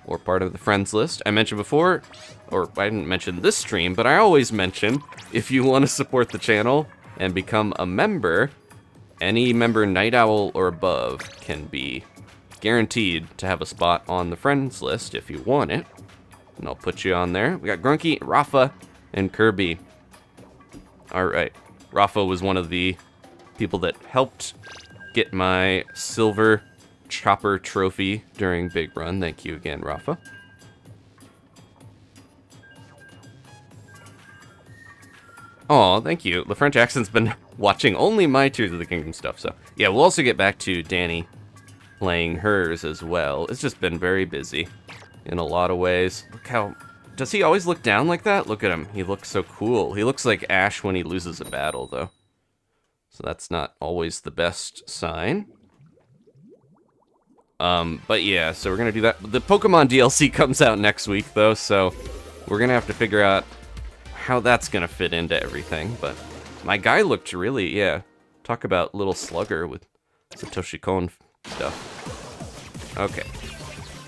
or part of the friends list. I mentioned before, or I didn't mention this stream, but I always mention if you want to support the channel and become a member, any member Night Owl or above can be guaranteed to have a spot on the friends list if you want it. And I'll put you on there. We got Grunky, Rafa, and Kirby. Alright. Rafa was one of the people that helped get my silver chopper trophy during Big Run. Thank you again, Rafa. Aw, thank you. The French accent's been watching only my Tears of the Kingdom stuff, so... Yeah, we'll also get back to Danny playing hers as well. It's just been very busy in a lot of ways. Look how... Does he always look down like that? Look at him. He looks so cool. He looks like Ash when he loses a battle, though. So that's not always the best sign. But yeah, so we're gonna do that. The Pokemon DLC comes out next week, though, so we're gonna have to figure out how that's gonna fit into everything. But my guy looked really, yeah. Talk about little slugger with Satoshi Kon stuff. Okay.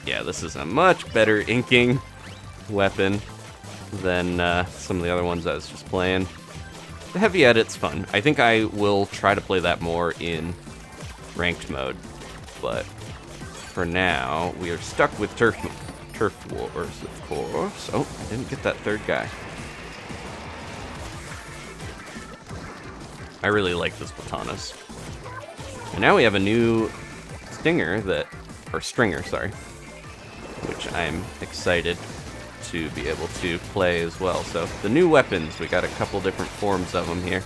Yeah, this is a much better inking weapon than some of the other ones I was just playing. The heavy edit's fun. I think I will try to play that more in ranked mode, but for now, we are stuck with Turf Wars, of course. Oh, I didn't get that third guy. I really like this Platanas. And now we have a new stringer, sorry, which I'm excited to be able to play as well. So the new weapons, we got a couple different forms of them here.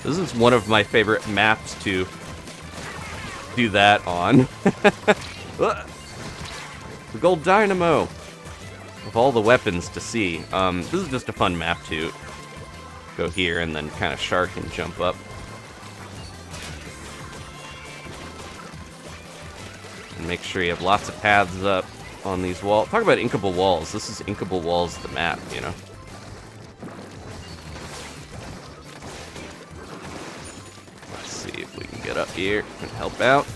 This is one of my favorite maps to do that on. The gold dynamo of all the weapons to see. This is just a fun map to go here and then kind of shark and jump up. And make sure you have lots of paths up on these walls. Talk about inkable walls. This is inkable walls, the map, you know. Let's see if we can get up here and help out.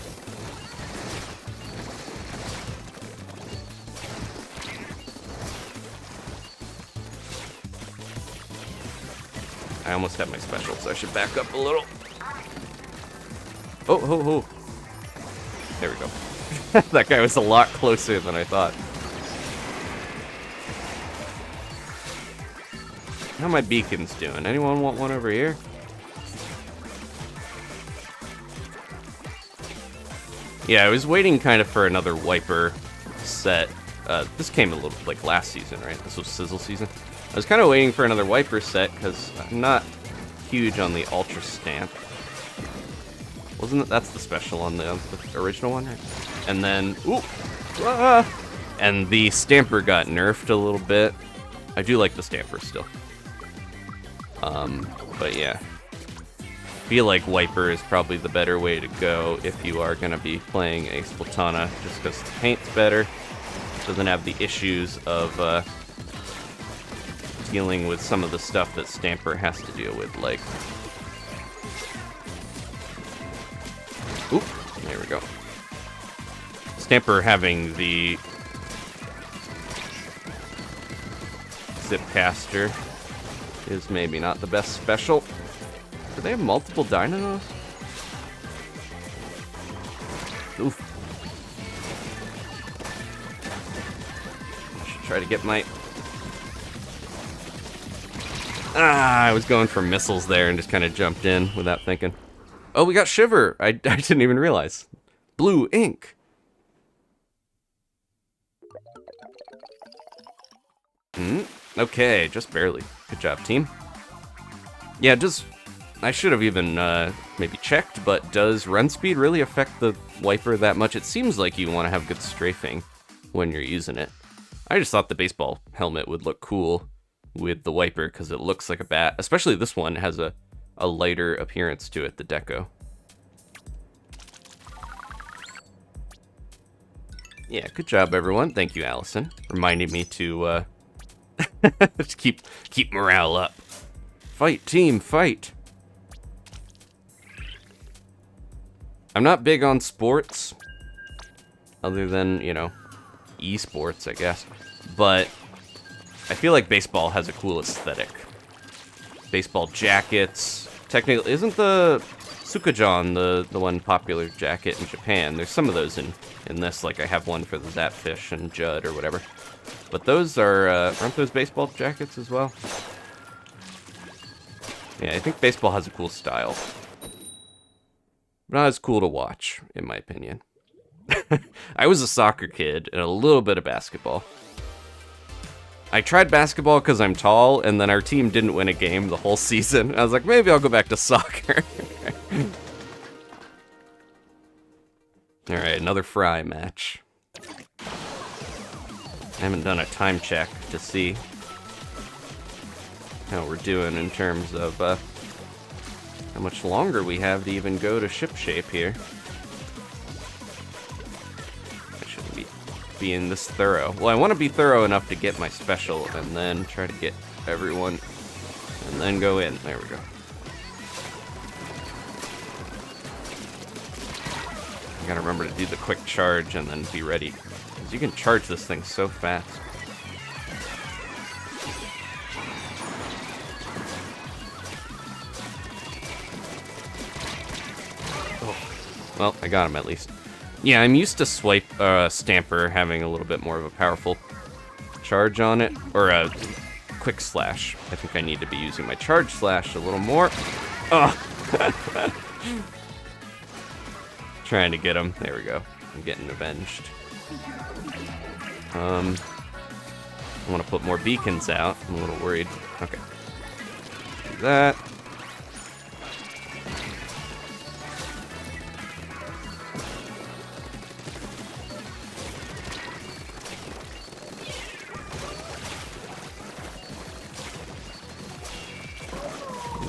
I almost have my special, so I should back up a little. Oh, ho, ho. There we go. That guy was a lot closer than I thought. How my beacons doing? Anyone want one over here? Yeah, I was waiting kind of for another wiper set. This came a little, like, last season, right? This was Sizzle season. I was kind of waiting for another wiper set, because I'm not huge on the Ultra Stamp. Wasn't it? That's the special on the original one, right? And then, ooh! Ah, and the Stamper got nerfed a little bit. I do like the Stamper still. But yeah. Feel like Wiper is probably the better way to go if you are going to be playing a Splatana, just because the paint's better. Doesn't have the issues of dealing with some of the stuff that Stamper has to deal with, like... Oop, there we go. Stamper having the Zipcaster is maybe not the best special. Do they have multiple dynos? Oof. I should try to get my... I was going for missiles there and just kind of jumped in without thinking. Oh, we got Shiver! I didn't even realize. Blue ink! Okay, just barely. Good job, team. Yeah, I should have even maybe checked, but does run speed really affect the wiper that much? It seems like you want to have good strafing when you're using it. I just thought the baseball helmet would look cool with the wiper because it looks like a bat. Especially this one has a lighter appearance to it, the deco. Yeah, good job, everyone. Thank you, Allison, reminding me to just keep morale up. Fight, team, fight. I'm not big on sports, other than, you know, esports, I guess. But I feel like baseball has a cool aesthetic. Baseball jackets. Technically, isn't the Sukajan the one popular jacket in Japan? There's some of those in this, like I have one for the Zapfish and Judd or whatever. But those are, aren't those baseball jackets as well? Yeah, I think baseball has a cool style. Not as cool to watch, in my opinion. I was a soccer kid and a little bit of basketball. I tried basketball because I'm tall, and then our team didn't win a game the whole season. I was like, maybe I'll go back to soccer. Alright, another Frye match. I haven't done a time check to see how we're doing in terms of how much longer we have to even go to ship shape here. I shouldn't be being this thorough. Well, I want to be thorough enough to get my special and then try to get everyone and then go in. There we go. I gotta remember to do the quick charge and then be ready. Because you can charge this thing so fast. Well, I got him at least. Yeah, I'm used to Stamper having a little bit more of a powerful charge on it. Or a quick slash. I think I need to be using my charge slash a little more. Oh! Trying to get him. There we go. I'm getting avenged. I want to put more beacons out. I'm a little worried. Okay. Do that.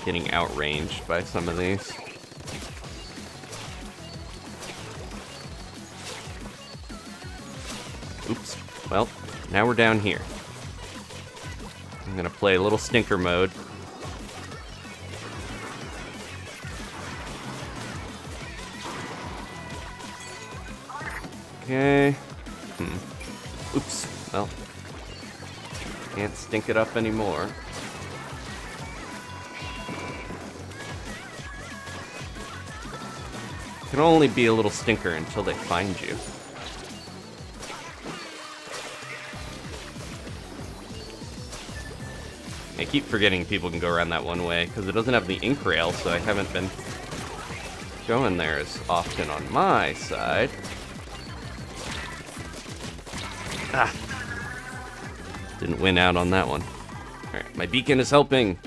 Getting outranged by some of these. Oops. Well, now we're down here. I'm gonna play a little stinker mode. Okay. Oops. Well, can't stink it up anymore. can only be a little stinker until they find you. I keep forgetting people can go around that one way, because it doesn't have the ink rail, so I haven't been going there as often on my side. Ah! Didn't win out on that one. Alright, my beacon is helping.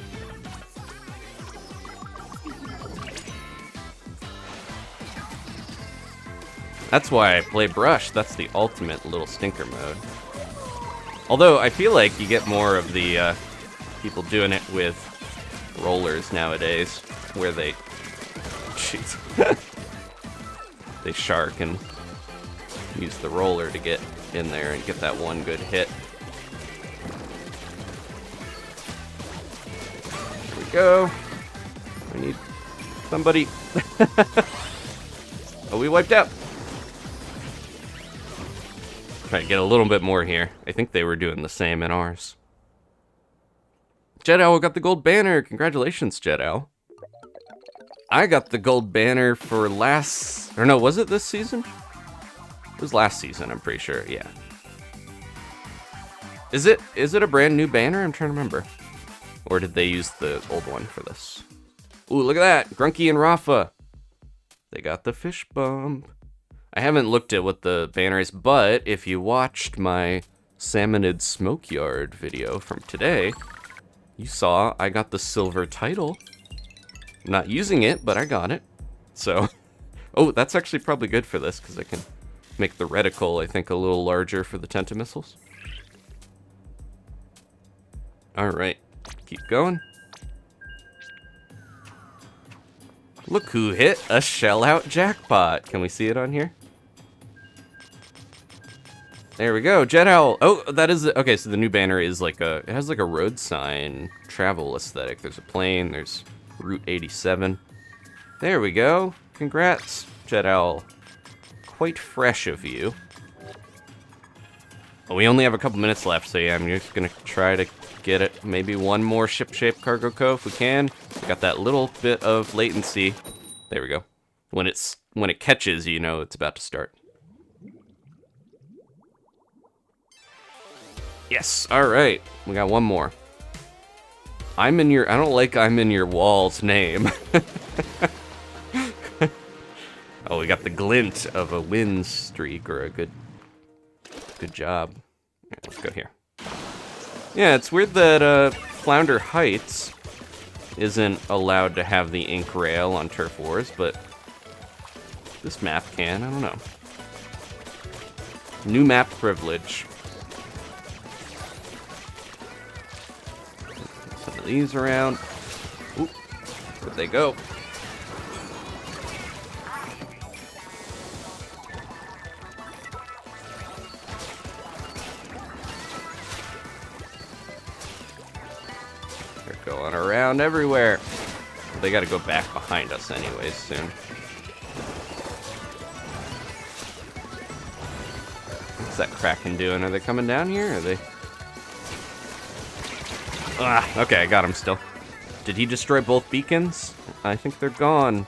That's why I play brush. That's the ultimate little stinker mode. Although, I feel like you get more of the people doing it with rollers nowadays, where they... Jeez. They shark and use the roller to get in there and get that one good hit. Here we go. We need somebody. Oh, we wiped out. Try to get a little bit more here. I think they were doing the same in ours. Jet Owl got the gold banner. Congratulations, Jet Owl. I got the gold banner for last... Or no, was it this season? It was last season, I'm pretty sure, yeah. Is it a brand new banner? I'm trying to remember. Or did they use the old one for this? Ooh, look at that! Grunky and Rafa. They got the fish bump. I haven't looked at what the banner is, but if you watched my Salmonid Smokeyard video from today, you saw I got the silver title. Not using it, but I got it. So, oh, that's actually probably good for this, because I can make the reticle, I think, a little larger for the Tentamissiles. Alright, keep going. Look who hit a shell-out jackpot. Can we see it on here? There we go, Jet Owl. Oh, that is, okay, so the new banner is like a, it has like a road sign travel aesthetic. There's a plane, there's Route 87. There we go. Congrats, Jet Owl. Quite fresh of you. Well, we only have a couple minutes left, so yeah, I'm just gonna try to get it. Maybe one more ship-shaped cargo co if we can. Got that little bit of latency. There we go. When it catches, you know it's about to start. Yes, alright. We got one more. I don't like I'm in your wall's name. Oh, we got the glint of a win streak or a good job. Alright, let's go here. Yeah, it's weird that Flounder Heights isn't allowed to have the ink rail on Turf Wars, but this map can. I don't know. New map privilege. Some of these around. Oop, where'd they go? They're going around everywhere. They gotta go back behind us anyways soon. What's that Kraken doing? Are they coming down here? Are they... Ah, okay, I got him still. Did he destroy both beacons? I think they're gone.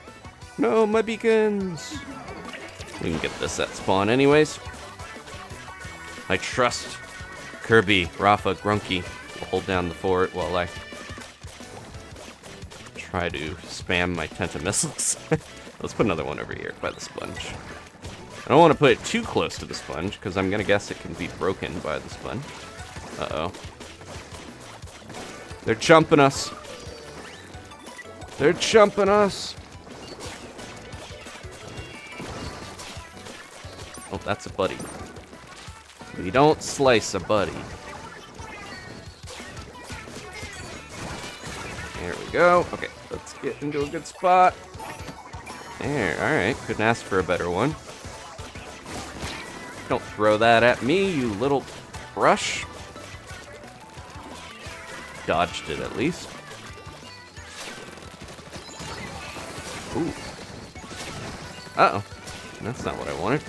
No, my beacons! We can get this at spawn anyways. I trust Kirby, Rafa, Grunky will hold down the fort while I try to spam my Tentamissiles. Let's put another one over here by the sponge. I don't want to put it too close to the sponge, because I'm going to guess it can be broken by the sponge. Uh-oh. They're chumping us. They're chumping us. Oh, that's a buddy. We don't slice a buddy. There we go. Okay, let's get into a good spot. There, alright. Couldn't ask for a better one. Don't throw that at me, you little brush. Dodged it at least. Ooh. Uh-oh. That's not what I wanted.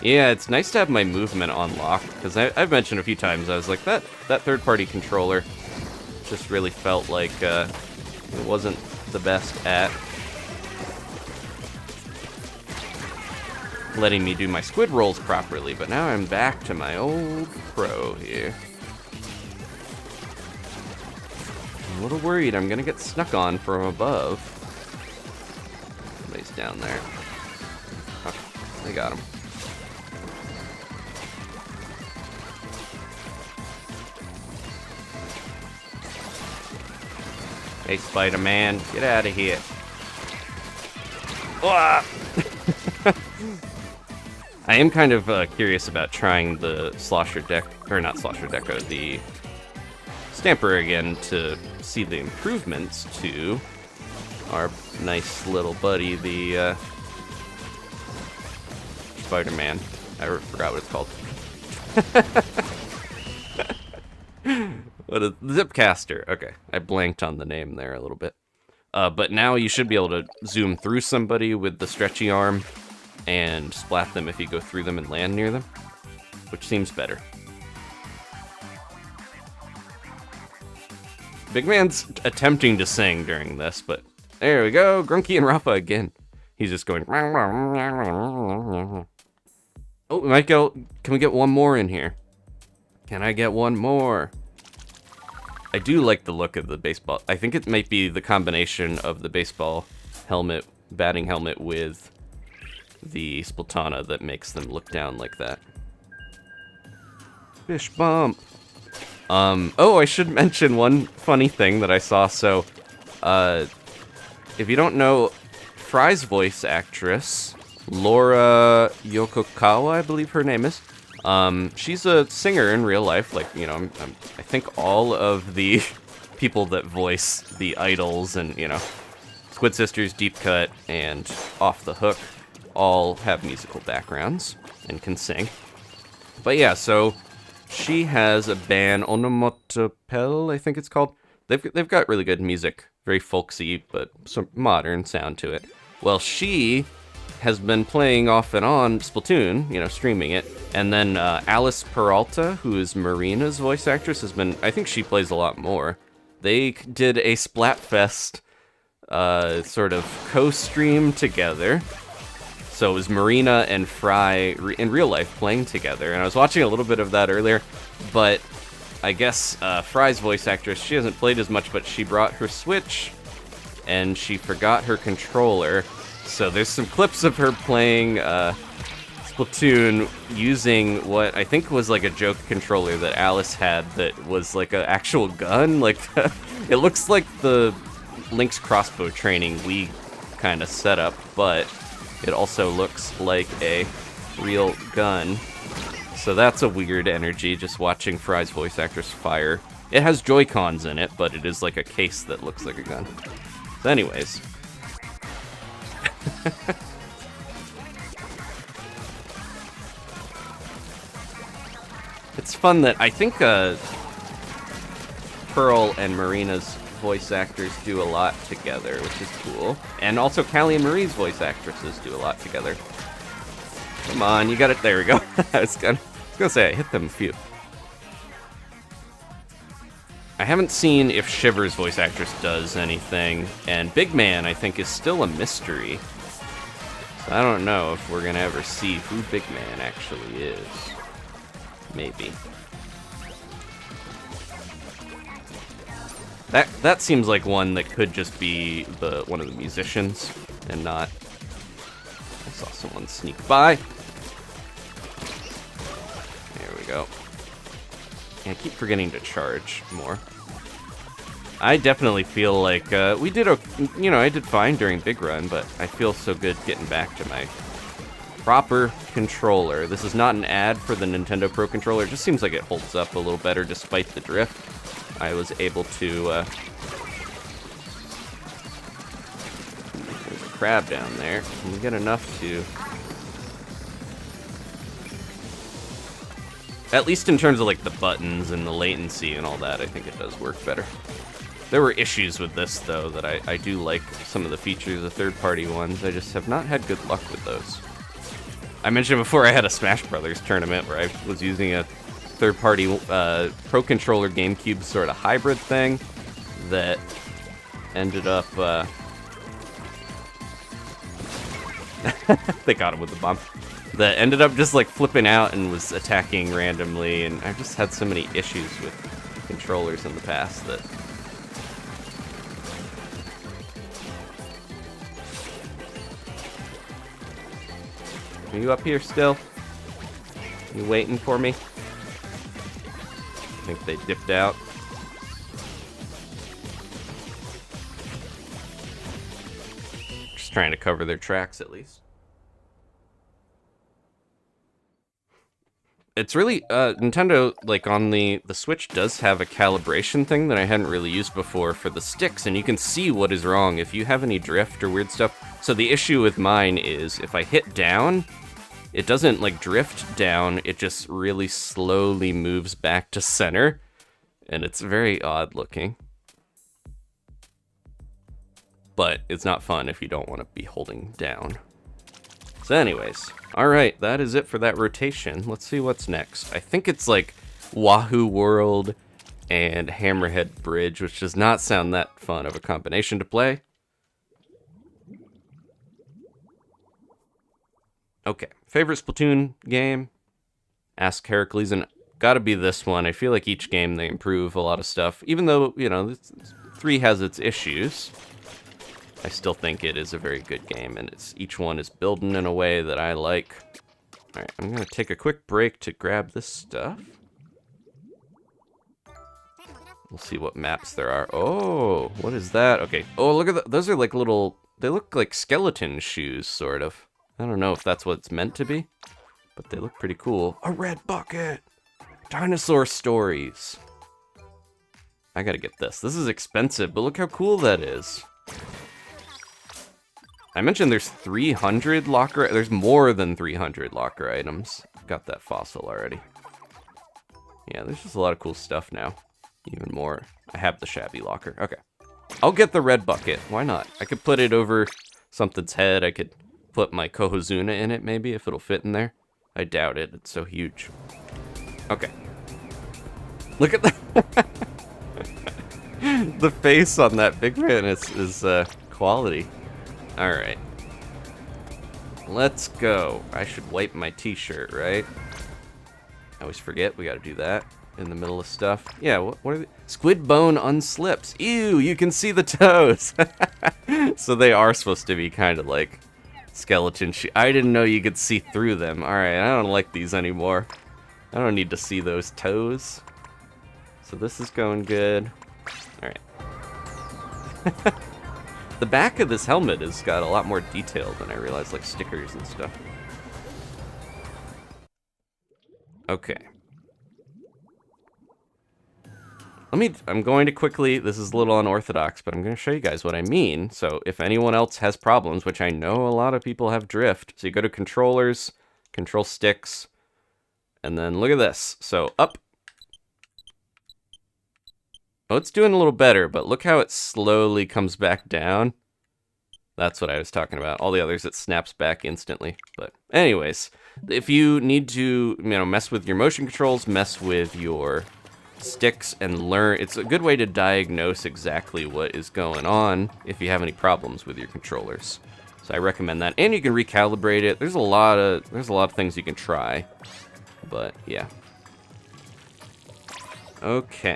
Yeah, it's nice to have my movement on lock, because I've mentioned a few times, I was like, that third-party controller just really felt like it wasn't the best at letting me do my squid rolls properly, but now I'm back to my old pro here. I'm a little worried I'm gonna get snuck on from above. Somebody's down there. Okay, they got him. Hey, Spider-Man, get out of here. I am kind of curious about trying the Slosher Deck, or not Slosher Deco, the Stamper again to see the improvements to our nice little buddy, the Spider-Man. I forgot what it's called. What a Zipcaster. Okay, I blanked on the name there a little bit. But now you should be able to zoom through somebody with the stretchy arm and splat them if you go through them and land near them, which seems better. Big Man's attempting to sing during this, but there we go, Grunky and Rafa again. He's just going. Oh, we might go. Can we get one more in here? Can I get one more? I do like the look of the baseball. I think it might be the combination of the baseball helmet, batting helmet with the Splatana that makes them look down like that. Fish bump. Oh, I should mention one funny thing that I saw. So, if you don't know, Frye's voice actress, Laura Yokokawa, I believe her name is. She's a singer in real life. Like, you know, I think all of the people that voice the idols and, you know, Squid Sisters, Deep Cut, and Off the Hook all have musical backgrounds and can sing. But yeah, so she has a band, Onomatopel, I think it's called. They've got really good music, very folksy, but some modern sound to it. Well, she has been playing off and on Splatoon, you know, streaming it. And then Alice Peralta, who is Marina's voice actress, has been, I think she plays a lot more. They did a Splatfest sort of co-stream together. So it was Marina and Frye in real life playing together. And I was watching a little bit of that earlier, but I guess Frye's voice actress, she hasn't played as much, but she brought her Switch and she forgot her controller. So there's some clips of her playing Splatoon using what I think was like a joke controller that Alice had that was like an actual gun. Like, it looks like the Link's crossbow training Wii kind of setup, but it also looks like a real gun. So that's a weird energy, just watching Frye's voice actress fire. It has Joy-Cons in it, but it is like a case that looks like a gun. So anyways. It's fun that I think Pearl and Marina's voice actors do a lot together, which is cool. And also Callie and Marie's voice actresses do a lot together. Come on, you got it. There we go. I was gonna say I hit them a few. I haven't seen if Shiver's voice actress does anything, and Big Man I think is still a mystery. So I don't know if we're gonna ever see who Big Man actually is. Maybe. That seems like one that could just be one of the musicians and not. I saw someone sneak by. There we go. Yeah, I keep forgetting to charge more. I definitely feel like we did, I did fine during Big Run, but I feel so good getting back to my proper controller. This is not an ad for the Nintendo Pro Controller. It just seems like it holds up a little better despite the drift. I was able to, there's a crab down there. Can we get enough to, at least in terms of like the buttons and the latency and all that, I think it does work better. There were issues with this though that I do like some of the features, the third-party ones. I just have not had good luck with those. I mentioned before I had a Smash Brothers tournament where I was using a third-party Pro Controller GameCube sort of hybrid thing that ended up they got him with the bomb. that ended up just like flipping out and was attacking randomly, and I've just had so many issues with controllers in the past that... Are you up here still? You waiting for me? I think they dipped out. Just trying to cover their tracks at least. It's really, Nintendo, like, on the Switch does have a calibration thing that I hadn't really used before for the sticks, and you can see what is wrong if you have any drift or weird stuff. So the issue with mine is if I hit down, it doesn't, like, drift down, it just really slowly moves back to center, and it's very odd looking. But it's not fun if you don't want to be holding down. So anyways, alright, that is it for that rotation. Let's see what's next. I think it's like Wahoo World and Hammerhead Bridge, which does not sound that fun of a combination to play. Okay, favorite Splatoon game? Ask Heracles, and gotta be this one. I feel like each game they improve a lot of stuff, even though, you know, 3 has its issues. I still think it is a very good game, and each one is building in a way that I like. Alright, I'm going to take a quick break to grab this stuff. We'll see what maps there are. Oh, what is that? Okay. Oh, look at those are like little... They look like skeleton shoes, sort of. I don't know if that's what it's meant to be, but they look pretty cool. A red bucket! Dinosaur stories! I gotta get this. This is expensive, but look how cool that is. I mentioned there's 300 locker... There's more than 300 locker items. Got that fossil already. Yeah, there's just a lot of cool stuff now. Even more. I have the shabby locker. Okay. I'll get the red bucket. Why not? I could put it over something's head. I could put my Kohozuna in it, maybe, if it'll fit in there. I doubt it. It's so huge. Okay. Look at that. The face on that big man is quality. Alright. Let's go. I should wipe my t-shirt, right? I always forget we gotta do that in the middle of stuff. Yeah, what are they? Squid bone unslips. Ew, you can see the toes. So they are supposed to be kind of like skeleton shoes. I didn't know you could see through them. Alright, I don't like these anymore. I don't need to see those toes. So this is going good. Alright. The back of this helmet has got a lot more detail than I realized, like stickers and stuff. Okay. I'm going to quickly, this is a little unorthodox, but I'm going to show you guys what I mean. So if anyone else has problems, which I know a lot of people have drift, so you go to controllers, control sticks, and then look at this. So up. Oh, it's doing a little better, but look how it slowly comes back down. That's what I was talking about. All the others, it snaps back instantly. But anyways, if you need to, mess with your motion controls, mess with your sticks, and learn, it's a good way to diagnose exactly what is going on if you have any problems with your controllers. So I recommend that, and you can recalibrate it. There's a lot of things you can try, but yeah. Okay.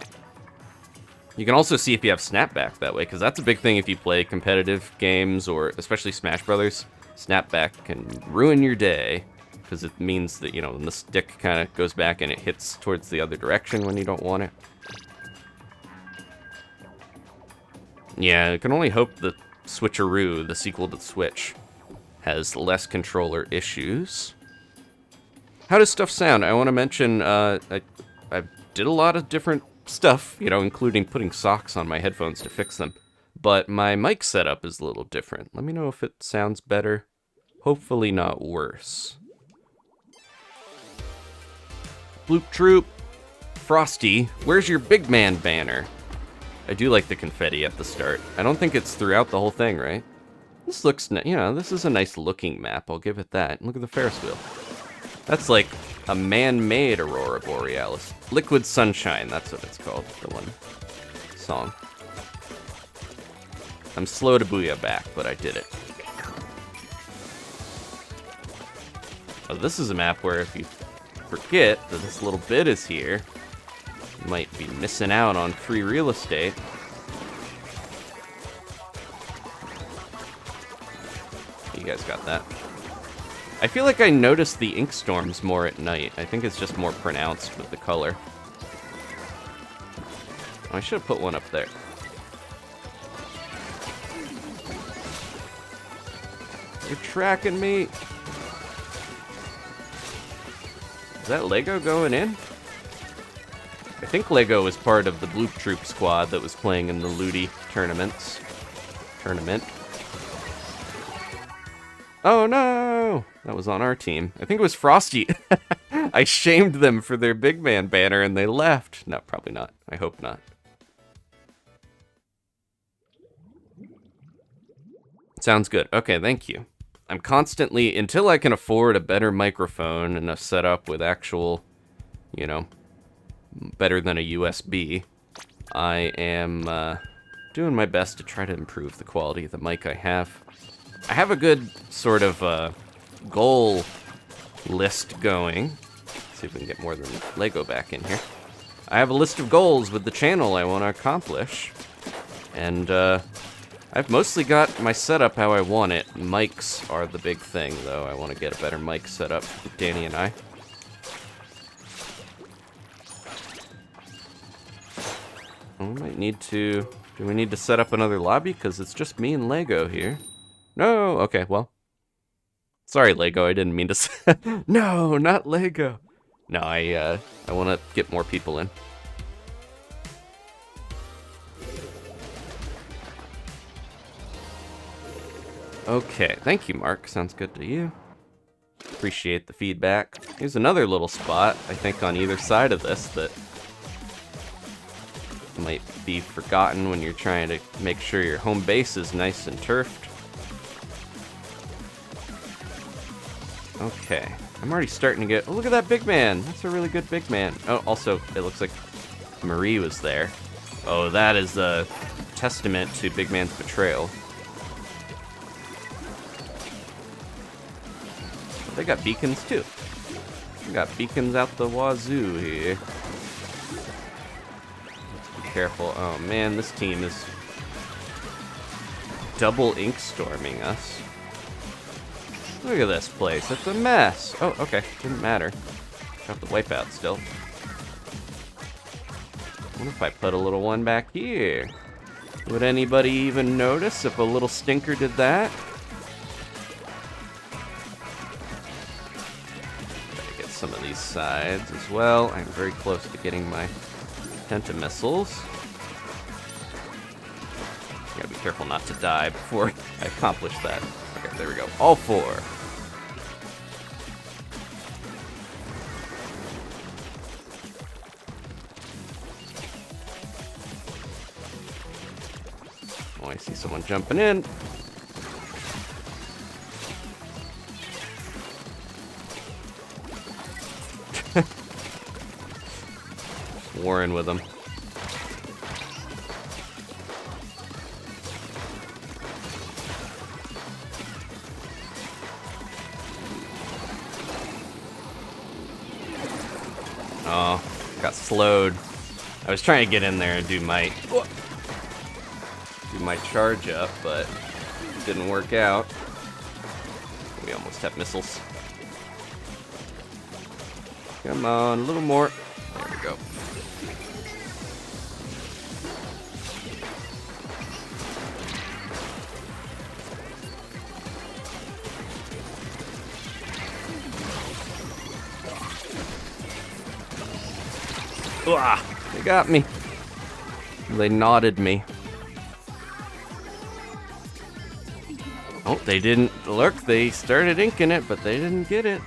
You can also see if you have snapback that way, because that's a big thing if you play competitive games, or especially Smash Brothers. Snapback can ruin your day, because it means that, when the stick kind of goes back and it hits towards the other direction when you don't want it. Yeah, I can only hope that Switcheroo, the sequel to Switch, has less controller issues. How does stuff sound? I want to mention, I did a lot of different stuff, including putting socks on my headphones to fix them. But my mic setup is a little different. Let me know if it sounds better. Hopefully not worse. Bloop Troop. Frosty, where's your big man banner? I do like the confetti at the start. I don't think it's throughout the whole thing, right? This looks, this is a nice looking map. I'll give it that. Look at the Ferris wheel. That's like a man-made Aurora Borealis. Liquid Sunshine, that's what it's called, the one song. I'm slow to booyah back, but I did it. Oh, this is a map where if you forget that this little bit is here, you might be missing out on free real estate. You guys got that. I feel like I notice the ink storms more at night. I think it's just more pronounced with the color. Oh, I should have put one up there. You're tracking me. Is that Lego going in? I think Lego was part of the Blue Troop squad that was playing in the Ludi tournament. Oh no! That was on our team. I think it was Frosty. I shamed them for their big man banner and they left. No, probably not. I hope not. Sounds good. Okay, thank you. I'm constantly, until I can afford a better microphone and a setup with actual, you know, better than a USB, I am doing my best to try to improve the quality of the mic I have. I have a good sort of goal list going. Let's see if we can get more than Lego back in here. I have a list of goals with the channel I want to accomplish. And I've mostly got my setup how I want it. Mics are the big thing, though. I want to get a better mic setup with Danny and I. We might need to... Do we need to set up another lobby? Because it's just me and Lego here. No! Okay, well. Sorry, Lego. I didn't mean to say... No, not Lego! No, I want to get more people in. Okay, thank you, Mark. Sounds good to you. Appreciate the feedback. Here's another little spot, I think, on either side of this that might be forgotten when you're trying to make sure your home base is nice and turfed. Okay, I'm already starting to get... Oh, look at that big man! That's a really good big man. Oh, also, it looks like Marie was there. Oh, that is a testament to Big Man's Betrayal. They got beacons too. We got beacons out the wazoo here. Let's be careful. Oh man, this team is double ink storming us. Look at this place. It's a mess. Oh, okay. Didn't matter. Got the wipeout still. What if I put a little one back here? Would anybody even notice if a little stinker did that? Some of these sides as well. I'm very close to getting my pentamissiles. Gotta be careful not to die before I accomplish that. Okay, there we go. All four. Oh, I see someone jumping in. Warring with them. Oh, got slowed. I was trying to get in there and do my charge up, but it didn't work out. We almost have missiles. Come on, a little more. There we go. They got me. They knotted me. Oh, they didn't lurk. They started inking it, but they didn't get it.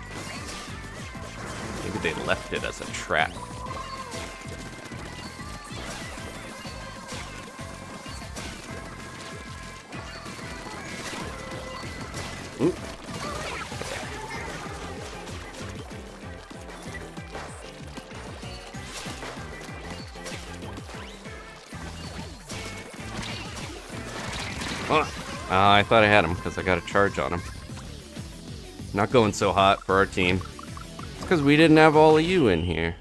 Maybe they left it as a trap. Ooh. Oh, I thought I had him because I got a charge on him. not going so hot for our team. It's because we didn't have all of you in here.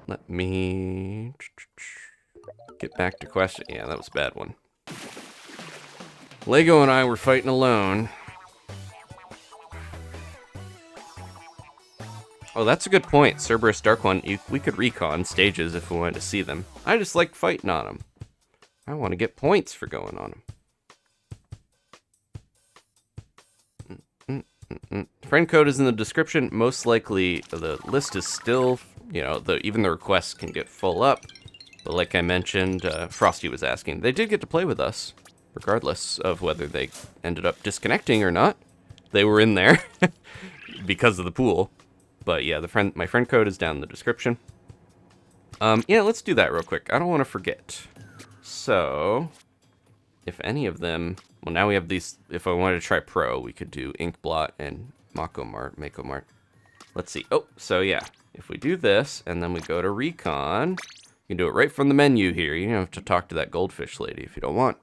Let me get back to question. Yeah, that was a bad one. Lego and I were fighting alone. Oh, that's a good point. Cerberus Dark One, we could recon stages if we wanted to see them. I just like fighting on them. I want to get points for going on them. Friend code is in the description. Most likely, the list is still, you know, even the requests can get full up. But like I mentioned, Frosty was asking. They did get to play with us, regardless of whether they ended up disconnecting or not. They were in there because of the pool. But yeah, my friend code is down in the description. Yeah, let's do that real quick. I don't want to forget. So, if any of them... Well, now we have these... If I wanted to try Pro, we could do Inkblot and Mako-Mart. Let's see. Oh, so yeah. If we do this, and then we go to Recon, you can do it right from the menu here. You don't have to talk to that goldfish lady if you don't want.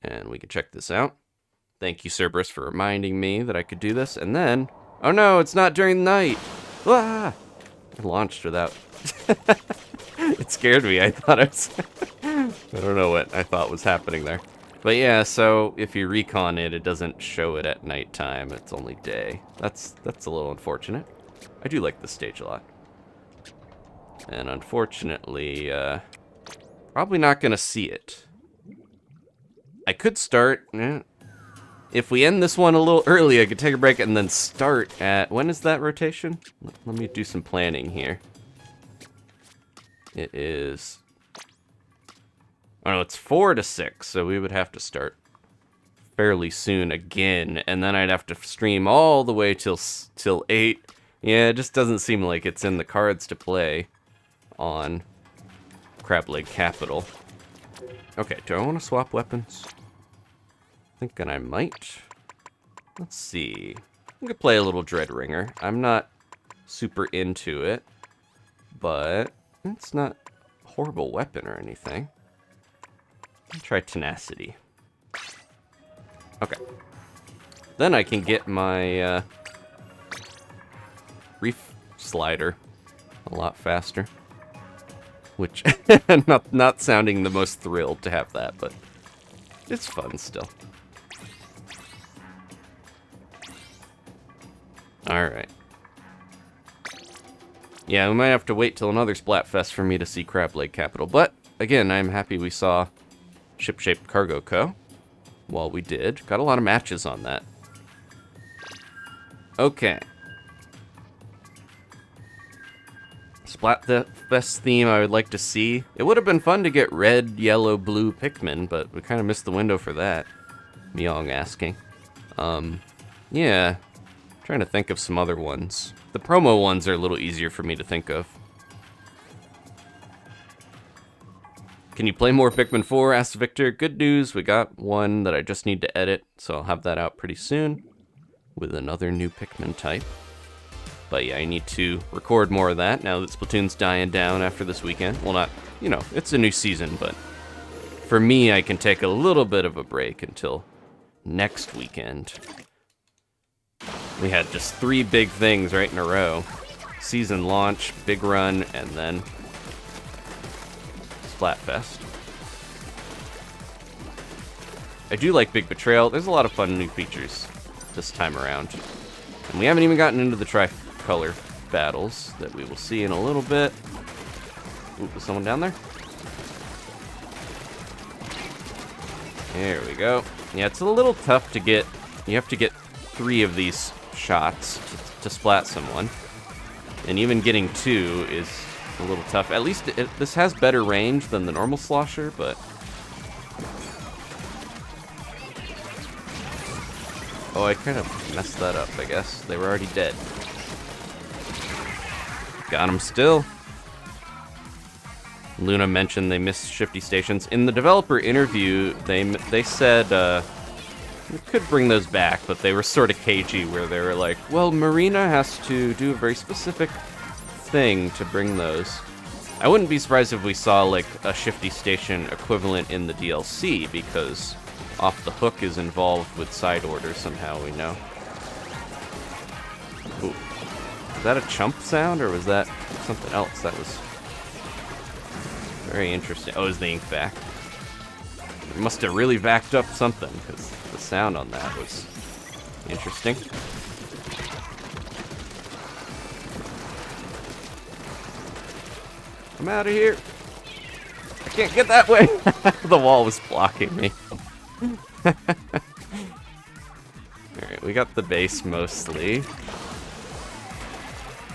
And we can check this out. Thank you, Cerberus, for reminding me that I could do this. And then... Oh no, it's not during the night! Ah! I launched without... It scared me. I thought I was... I don't know what I thought was happening there. But yeah, so if you recon it, it doesn't show it at nighttime. It's only day. That's a little unfortunate. I do like this stage a lot. And unfortunately, probably not going to see it. I could start... If we end this one a little early, I could take a break and then start at... When is that rotation? Let me do some planning here. It is... Oh no, it's 4 to 6, so we would have to start fairly soon again, and then I'd have to stream all the way till 8. Yeah, it just doesn't seem like it's in the cards to play on Crab Leg Capital. Okay, do I want to swap weapons? Thinking I might. Let's see. I'm gonna play a little Dreadringer. I'm not super into it, but it's not a horrible weapon or anything. I'll try Tenacity. Okay. Then I can get my Reef Slider a lot faster. Which, not sounding the most thrilled to have that, but it's fun still. Alright. Yeah, we might have to wait till another Splatfest for me to see Crab Leg Capital. But, again, I'm happy we saw Ship-Shaped Cargo Co. While we did. Got a lot of matches on that. Okay. Splatfest theme I would like to see. It would have been fun to get red, yellow, blue Pikmin, but we kind of missed the window for that. Myong asking. Yeah. Trying to think of some other ones. The promo ones are a little easier for me to think of. Can you play more Pikmin 4? Asked Victor. Good news, we got one that I just need to edit, so I'll have that out pretty soon with another new Pikmin type. But yeah, I need to record more of that now that Splatoon's dying down after this weekend. Well, not, you know, it's a new season, but for me, I can take a little bit of a break until next weekend. We had just 3 big things right in a row. Season launch, big run, and then Splatfest. I do like Big Betrayal. There's a lot of fun new features this time around. And we haven't even gotten into the Tricolor Battles that we will see in a little bit. Ooh, is someone down there? There we go. Yeah, it's a little tough to get. You have to get 3 of these shots to splat someone. And even getting 2 is a little tough. At least this has better range than the normal slosher, but... Oh, I kind of messed that up, I guess. They were already dead. Got them still. Luna mentioned they missed shifty stations. In the developer interview, they said we could bring those back, but they were sort of cagey, where they were like, well, Marina has to do a very specific thing to bring those. I wouldn't be surprised if we saw like a shifty station equivalent in the DLC, because Off the Hook is involved with side orders somehow, we know. Ooh. Was that a chump sound, or was that something else? That was very interesting. Oh, is the ink vac? It must have really vacked up something, because the sound on that was interesting. I'm out of here. I can't get that way. The wall was blocking me. Alright, we got the base mostly.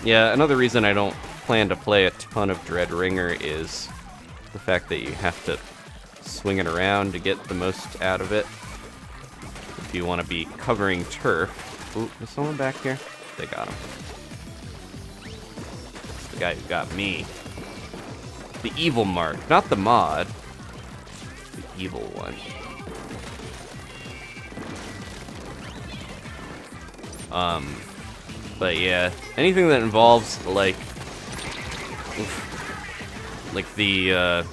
Yeah, another reason I don't plan to play a ton of Dread Ringer is the fact that you have to swing it around to get the most out of it. If you want to be covering turf. Ooh, is someone back here? They got him. It's the guy who got me. The evil mark, not the mod. The evil one. But yeah, anything that involves like the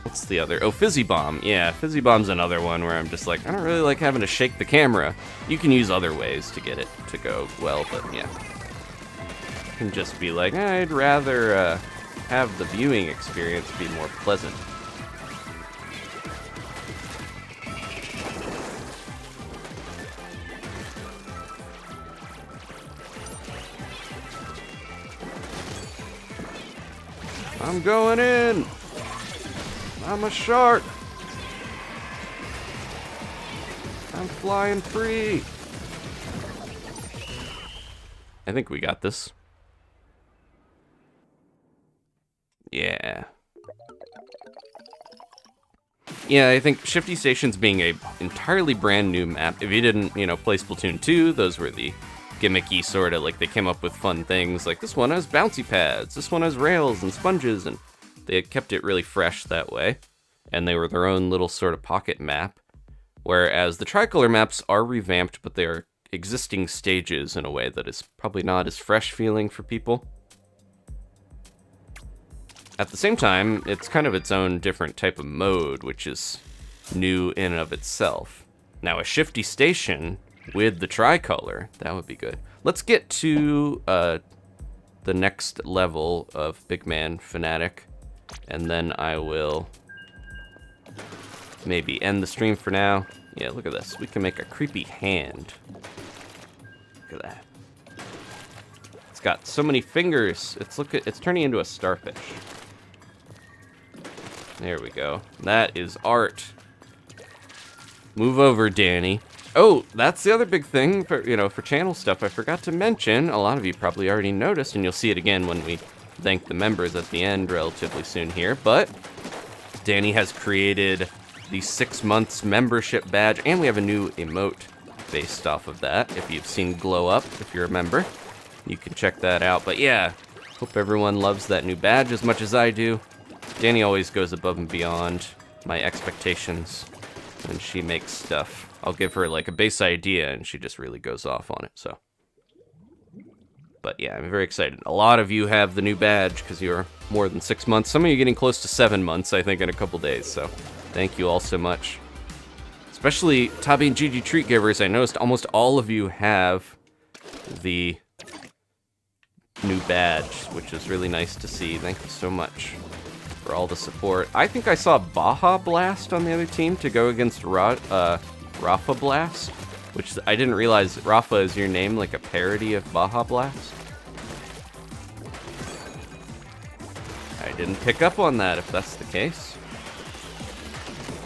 what's the other? Oh, Fizzy Bomb. Yeah, Fizzy Bomb's another one where I'm just like, I don't really like having to shake the camera. You can use other ways to get it to go well, but yeah. You can just be like, I'd rather have the viewing experience be more pleasant. I'm going in! I'm a shark! I'm flying free! I think we got this. Yeah. Yeah, I think Shifty Stations being a entirely brand new map. If you didn't, play Splatoon 2, those were the gimmicky sort of, like, they came up with fun things, like this one has bouncy pads, this one has rails and sponges, and they had kept it really fresh that way. And they were their own little sort of pocket map. Whereas the Tricolor maps are revamped, but they are existing stages in a way that is probably not as fresh feeling for people. At the same time, it's kind of its own different type of mode, which is new in and of itself. Now, a Shifty Station with the Tricolor, that would be good. Let's get to the next level of Big Man Fanatic, and then I will maybe end the stream for now. Yeah, look at this. We can make a creepy hand. Look at that. It's got so many fingers. It's turning into a starfish. There we go. That is art. Move over, Danny. Oh, that's the other big thing for, for channel stuff I forgot to mention. A lot of you probably already noticed, and you'll see it again when we thank the members at the end relatively soon here. But Danny has created the 6 months membership badge, and we have a new emote based off of that. If you've seen Glow Up, if you're a member, you can check that out. But yeah, hope everyone loves that new badge as much as I do. Danny always goes above and beyond my expectations when she makes stuff. I'll give her like a base idea and she just really goes off on it, so. But yeah, I'm very excited. A lot of you have the new badge because you're more than 6 months. Some of you are getting close to 7 months, I think, in a couple days, so thank you all so much. Especially Tabi and Gigi Treat Givers, I noticed almost all of you have the new badge, which is really nice to see. Thank you so much for all the support. I think I saw Baja Blast on the other team to go against Rafa Blast, which I didn't realize Rafa is your name, like a parody of Baja Blast. I didn't pick up on that, if that's the case.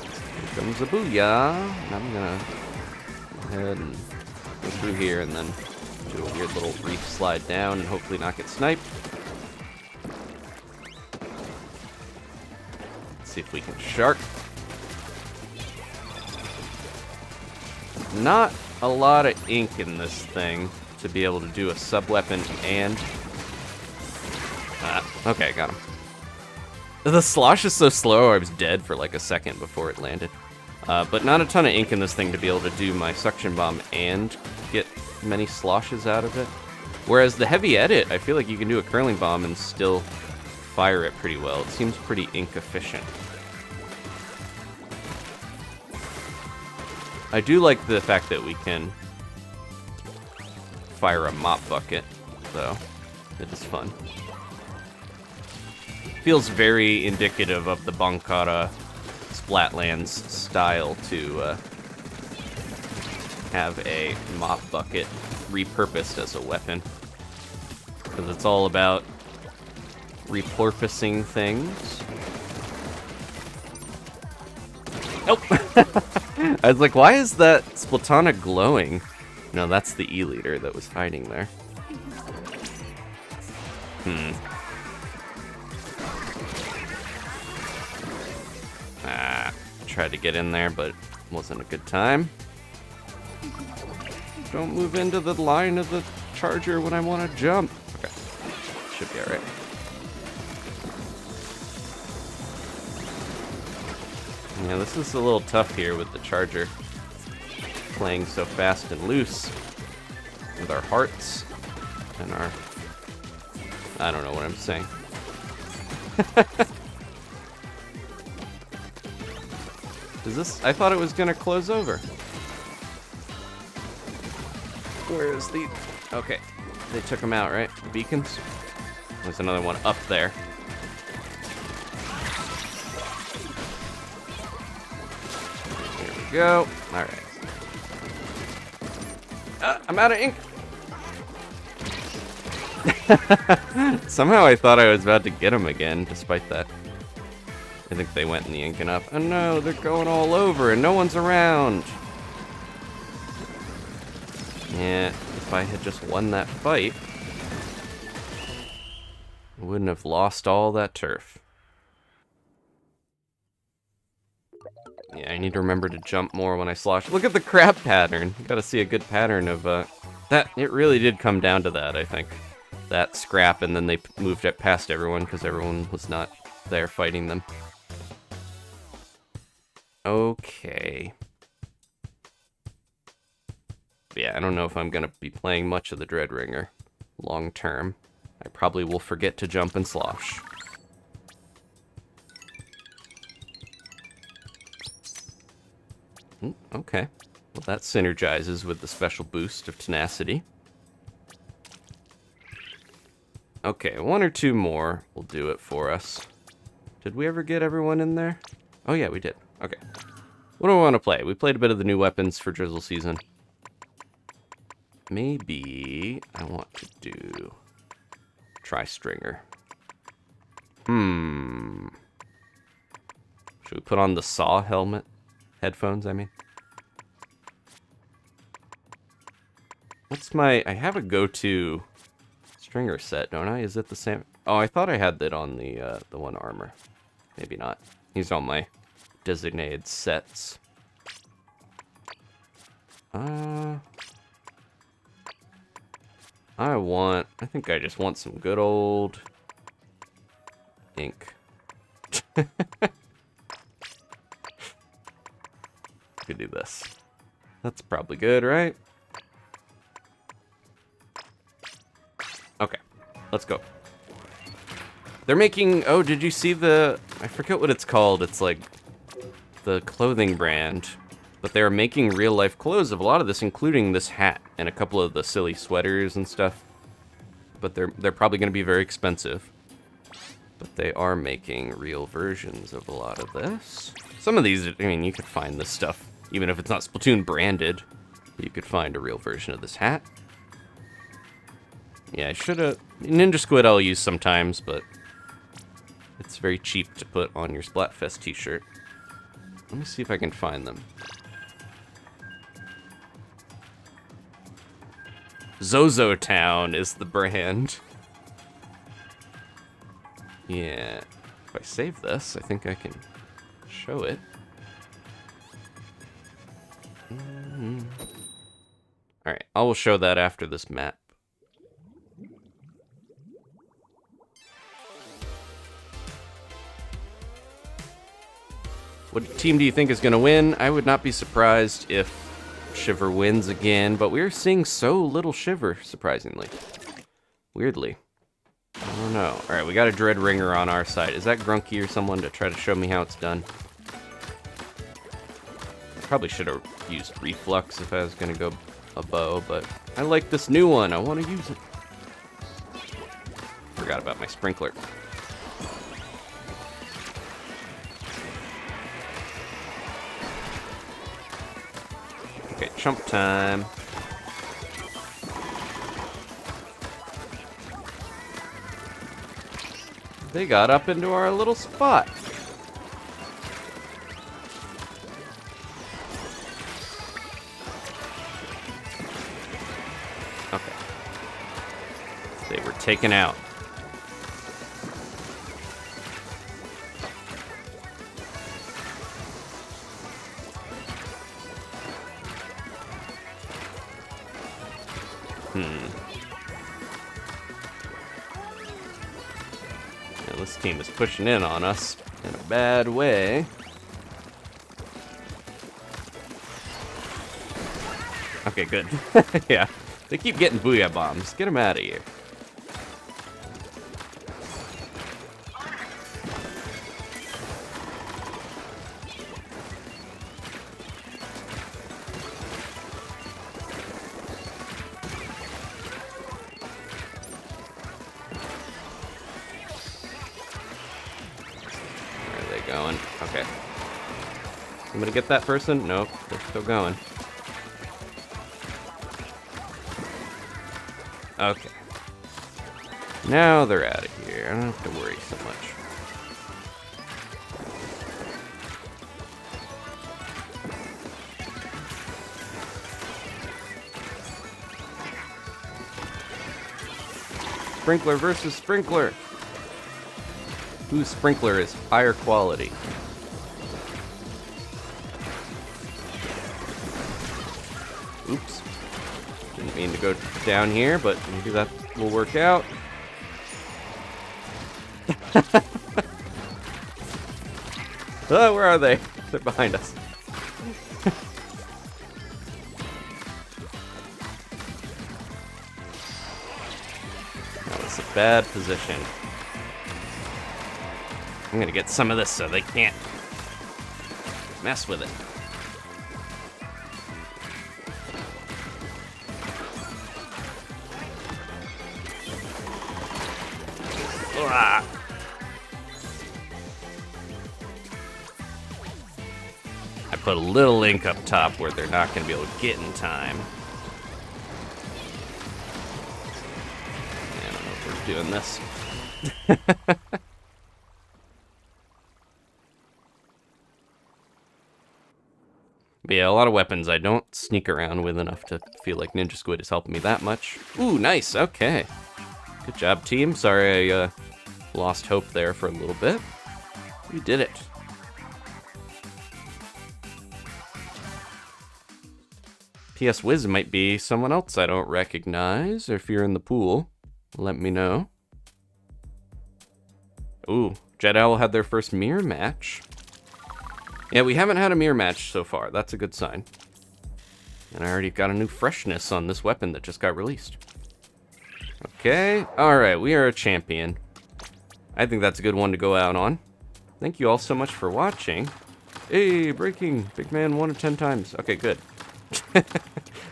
Here comes a booyah. I'm gonna go ahead and go through here and then do a weird little reef slide down and hopefully not get sniped. See if we can shark. Not a lot of ink in this thing to be able to do a sub-weapon and... okay, got him. The slosh is so slow, I was dead for like a second before it landed. But not a ton of ink in this thing to be able to do my suction bomb and get many sloshes out of it. Whereas the heavy edit, I feel like you can do a curling bomb and still fire it pretty well. It seems pretty ink efficient. I do like the fact that we can fire a mop bucket, though. It is fun. Feels very indicative of the Bankara Splatlands style to have a mop bucket repurposed as a weapon. Because it's all about repurposing things. Nope! I was like, why is that Splatana glowing? No, that's the E-liter that was fighting there. Tried to get in there, but it wasn't a good time. Don't move into the line of the charger when I want to jump. Okay, should be alright. Yeah, this is a little tough here with the charger playing so fast and loose with our hearts and our... I don't know what I'm saying. Is this... I thought it was gonna close over. Where is the... Okay, they took them out, right? The beacons? There's another one up there. There we go. Alright. I'm out of ink! Somehow I thought I was about to get them again, despite that. I think they went in the ink and up. Oh no, they're going all over and no one's around! Yeah, if I had just won that fight, I wouldn't have lost all that turf. Yeah, I need to remember to jump more when I slosh. Look at the crab pattern! You gotta see a good pattern of, that. It really did come down to that, I think. That scrap, and then they moved it past everyone because everyone was not there fighting them. Okay. Yeah, I don't know if I'm gonna be playing much of the Dreadringer long term. I probably will forget to jump and slosh. Okay. Well, that synergizes with the special boost of tenacity. Okay, one or two more will do it for us. Did we ever get everyone in there? Oh yeah, we did. Okay. What do I want to play? We played a bit of the new weapons for Drizzle season. Maybe I want to do Tri-Stringer. Should we put on the saw helmet? Headphones, I mean. What's my... I have a go-to stringer set, don't I? Is it the same? Oh, I thought I had that on the one armor. Maybe not. He's on my designated sets. I think I just want some good old ink. Could do this. That's probably good, right? Okay, let's go. They're making... Oh, did you see the... I forget what it's called. It's like the clothing brand. But they're making real-life clothes of a lot of this, including this hat and a couple of the silly sweaters and stuff. But they're probably going to be very expensive. But they are making real versions of a lot of this. Some of these, I mean, you could find this stuff. Even if it's not Splatoon branded, you could find a real version of this hat. Yeah, I should have... Ninja Squid I'll use sometimes, but it's very cheap to put on your Splatfest t-shirt. Let me see if I can find them. Zozo Town is the brand. Yeah. If I save this, I think I can show it. Alright, I will show that after this map. What team do you think is going to win? I would not be surprised if Shiver wins again, but we're seeing so little Shiver, surprisingly. Weirdly. I don't know. Alright, we got a Dreadringer on our side. Is that Grunky or someone to try to show me how it's done? Probably should have used reflux if I was gonna go a bow, but I like this new one. I want to use it. Forgot about my sprinkler. Okay, chump time. They got up into our little spot. Okay. They were taken out. Yeah, this team is pushing in on us in a bad way. Okay, good. Yeah, they keep getting booyah bombs. Get them out of here. Going. Okay. I'm gonna get that person? Nope, they're still going. Okay. Now they're out of here. I don't have to worry so much. Sprinkler versus sprinkler. Whose sprinkler is higher quality? Oops. Didn't mean to go down here, but maybe that will work out. Oh, where are they? They're behind us. That was a bad position. I'm gonna get some of this so they can't mess with it. Ah. I put a little ink up top where they're not gonna be able to get in time. I don't know if we're doing this. But yeah, a lot of weapons I don't sneak around with enough to feel like Ninja Squid is helping me that much. Ooh, nice, okay. Good job, team. Sorry I lost hope there for a little bit. You did it. PS Wiz might be someone else I don't recognize. If you're in the pool, let me know. Ooh, Jet Owl had their first mirror match. Yeah, we haven't had a mirror match so far. That's a good sign. And I already got a new freshness on this weapon that just got released. Okay, alright, we are a champion. I think that's a good one to go out on. Thank you all so much for watching. Hey, breaking. Big man 1 of 10 times. Okay, good.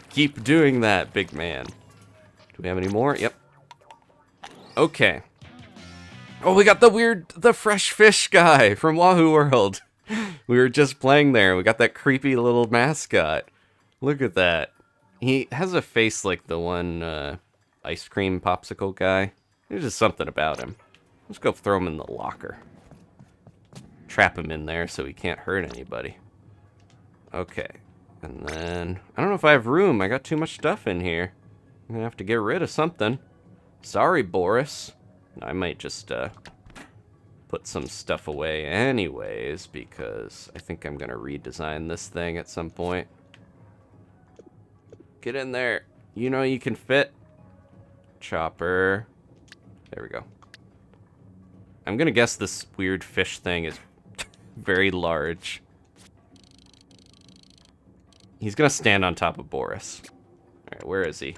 Keep doing that, big man. Do we have any more? Yep. Okay. Oh, we got the fresh fish guy from Wahoo World. We were just playing there. We got that creepy little mascot. Look at that. He has a face like the one ice cream popsicle guy. There's just something about him. Let's go throw him in the locker. Trap him in there so he can't hurt anybody. Okay. And then, I don't know if I have room. I got too much stuff in here. I'm gonna have to get rid of something. Sorry, Boris. I might just put some stuff away anyways, because I think I'm gonna redesign this thing at some point. Get in there. You know you can fit. Chopper. There we go. I'm gonna guess this weird fish thing is very large. He's gonna stand on top of Boris. Alright, where is he?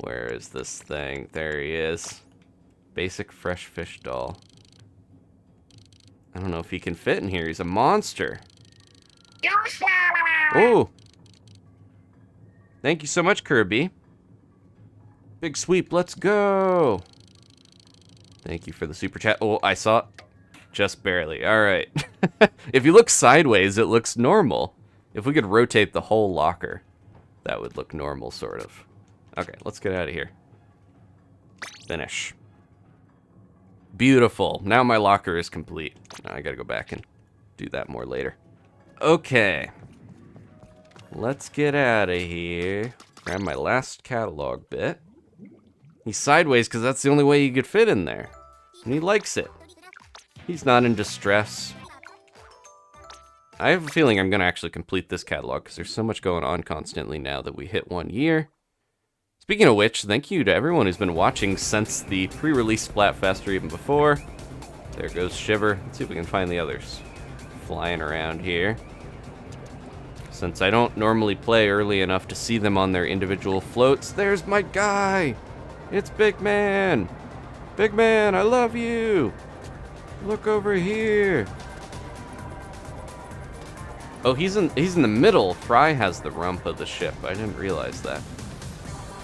Where is this thing? There he is. Basic fresh fish doll. I don't know if he can fit in here. He's a monster. Oh! Thank you so much, Kirby. Big sweep, let's go! Thank you for the super chat. Oh, I saw it. Just barely. Alright. If you look sideways, it looks normal. If we could rotate the whole locker, that would look normal, sort of. Okay, let's get out of here. Finish. Beautiful. Now my locker is complete. Now I gotta go back and do that more later. Okay. Let's get out of here. Grab my last catalog bit. He's sideways because that's the only way he could fit in there. And he likes it. He's not in distress. I have a feeling I'm going to actually complete this catalog because there's so much going on constantly now that we hit 1 year. Speaking of which, thank you to everyone who's been watching since the pre-release Splatfest or even before. There goes Shiver. Let's see if we can find the others flying around here. Since I don't normally play early enough to see them on their individual floats, there's my guy! It's Big Man! Big Man, I love you! Look over here! Oh, he's in the middle. Frye has the rump of the ship. I didn't realize that.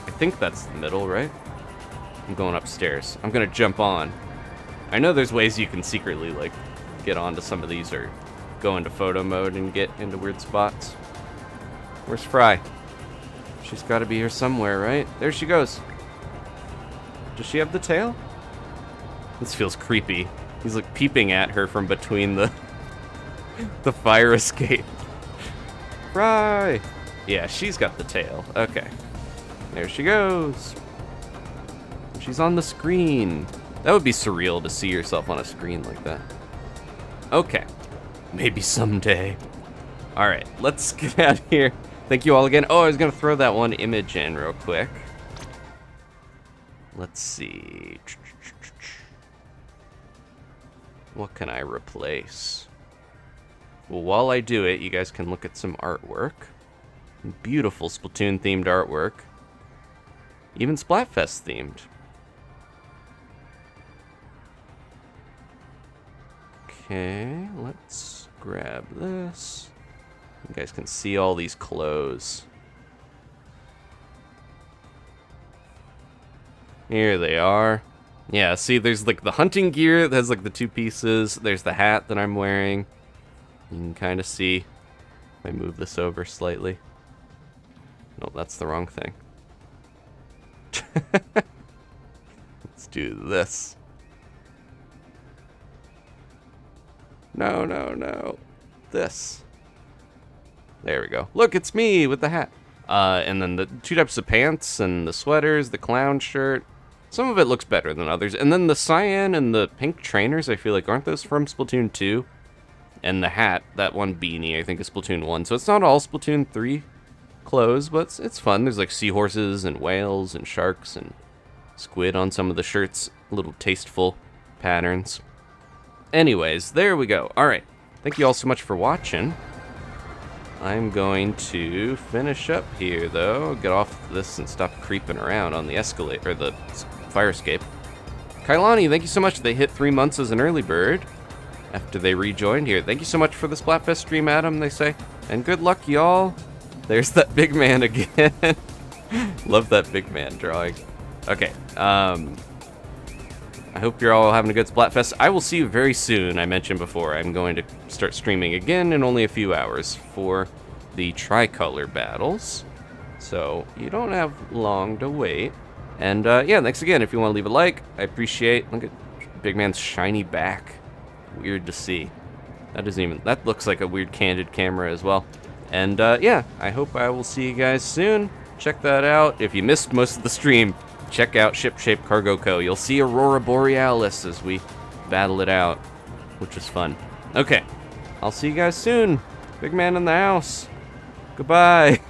I think that's the middle, right? I'm going upstairs. I'm gonna jump on. I know there's ways you can secretly, like, get onto some of these or go into photo mode and get into weird spots. Where's Frye? She's gotta be here somewhere, right? There she goes. Does she have the tail? This feels creepy. He's like peeping at her from between the fire escape. Frye! Yeah, she's got the tail. Okay. There she goes. She's on the screen. That would be surreal to see yourself on a screen like that. Okay. Maybe someday. Alright, let's get out of here. Thank you all again. Oh, I was gonna throw that one image in real quick. Let's see. What can I replace? Well, while I do it, you guys can look at some artwork. Beautiful Splatoon-themed artwork. Even Splatfest themed. Okay, let's grab this. You guys can see all these clothes. Here they are. Yeah, see, there's like the hunting gear that has like the two pieces. There's the hat that I'm wearing. You can kind of see. If I move this over slightly. No, that's the wrong thing. Let's do this. No, no, no. This. There we go. Look, it's me with the hat. And then the two types of pants and the sweaters, the clown shirt. Some of it looks better than others. And then the cyan and the pink trainers, I feel like, aren't those from Splatoon 2? And the hat, that one beanie, I think is Splatoon 1. So it's not all Splatoon 3 clothes, but it's fun. There's like seahorses and whales and sharks and squid on some of the shirts. Little tasteful patterns. Anyways, there we go. Alright. Thank you all so much for watching. I'm going to finish up here, though. Get off this and stop creeping around on the escalator, or the fire escape. Kailani, thank you so much. They hit 3 months as an early bird after they rejoined here. Thank you so much for the Splatfest stream, Adam, they say. And good luck, y'all. There's that big man again. Love that big man drawing. Okay, I hope you're all having a good Splatfest. I will see you very soon. I mentioned before, I'm going to start streaming again in only a few hours for the Tricolor Battles. So you don't have long to wait. And yeah, thanks again. If you want to leave a like, I appreciate. Look at Big Man's shiny back. Weird to see. That looks like a weird candid camera as well. And yeah, I hope I will see you guys soon. Check that out. If you missed most of the stream, check out Ship-Shaped Cargo Co. You'll see Aurora Borealis as we battle it out, which is fun. Okay, I'll see you guys soon. Big man in the house. Goodbye.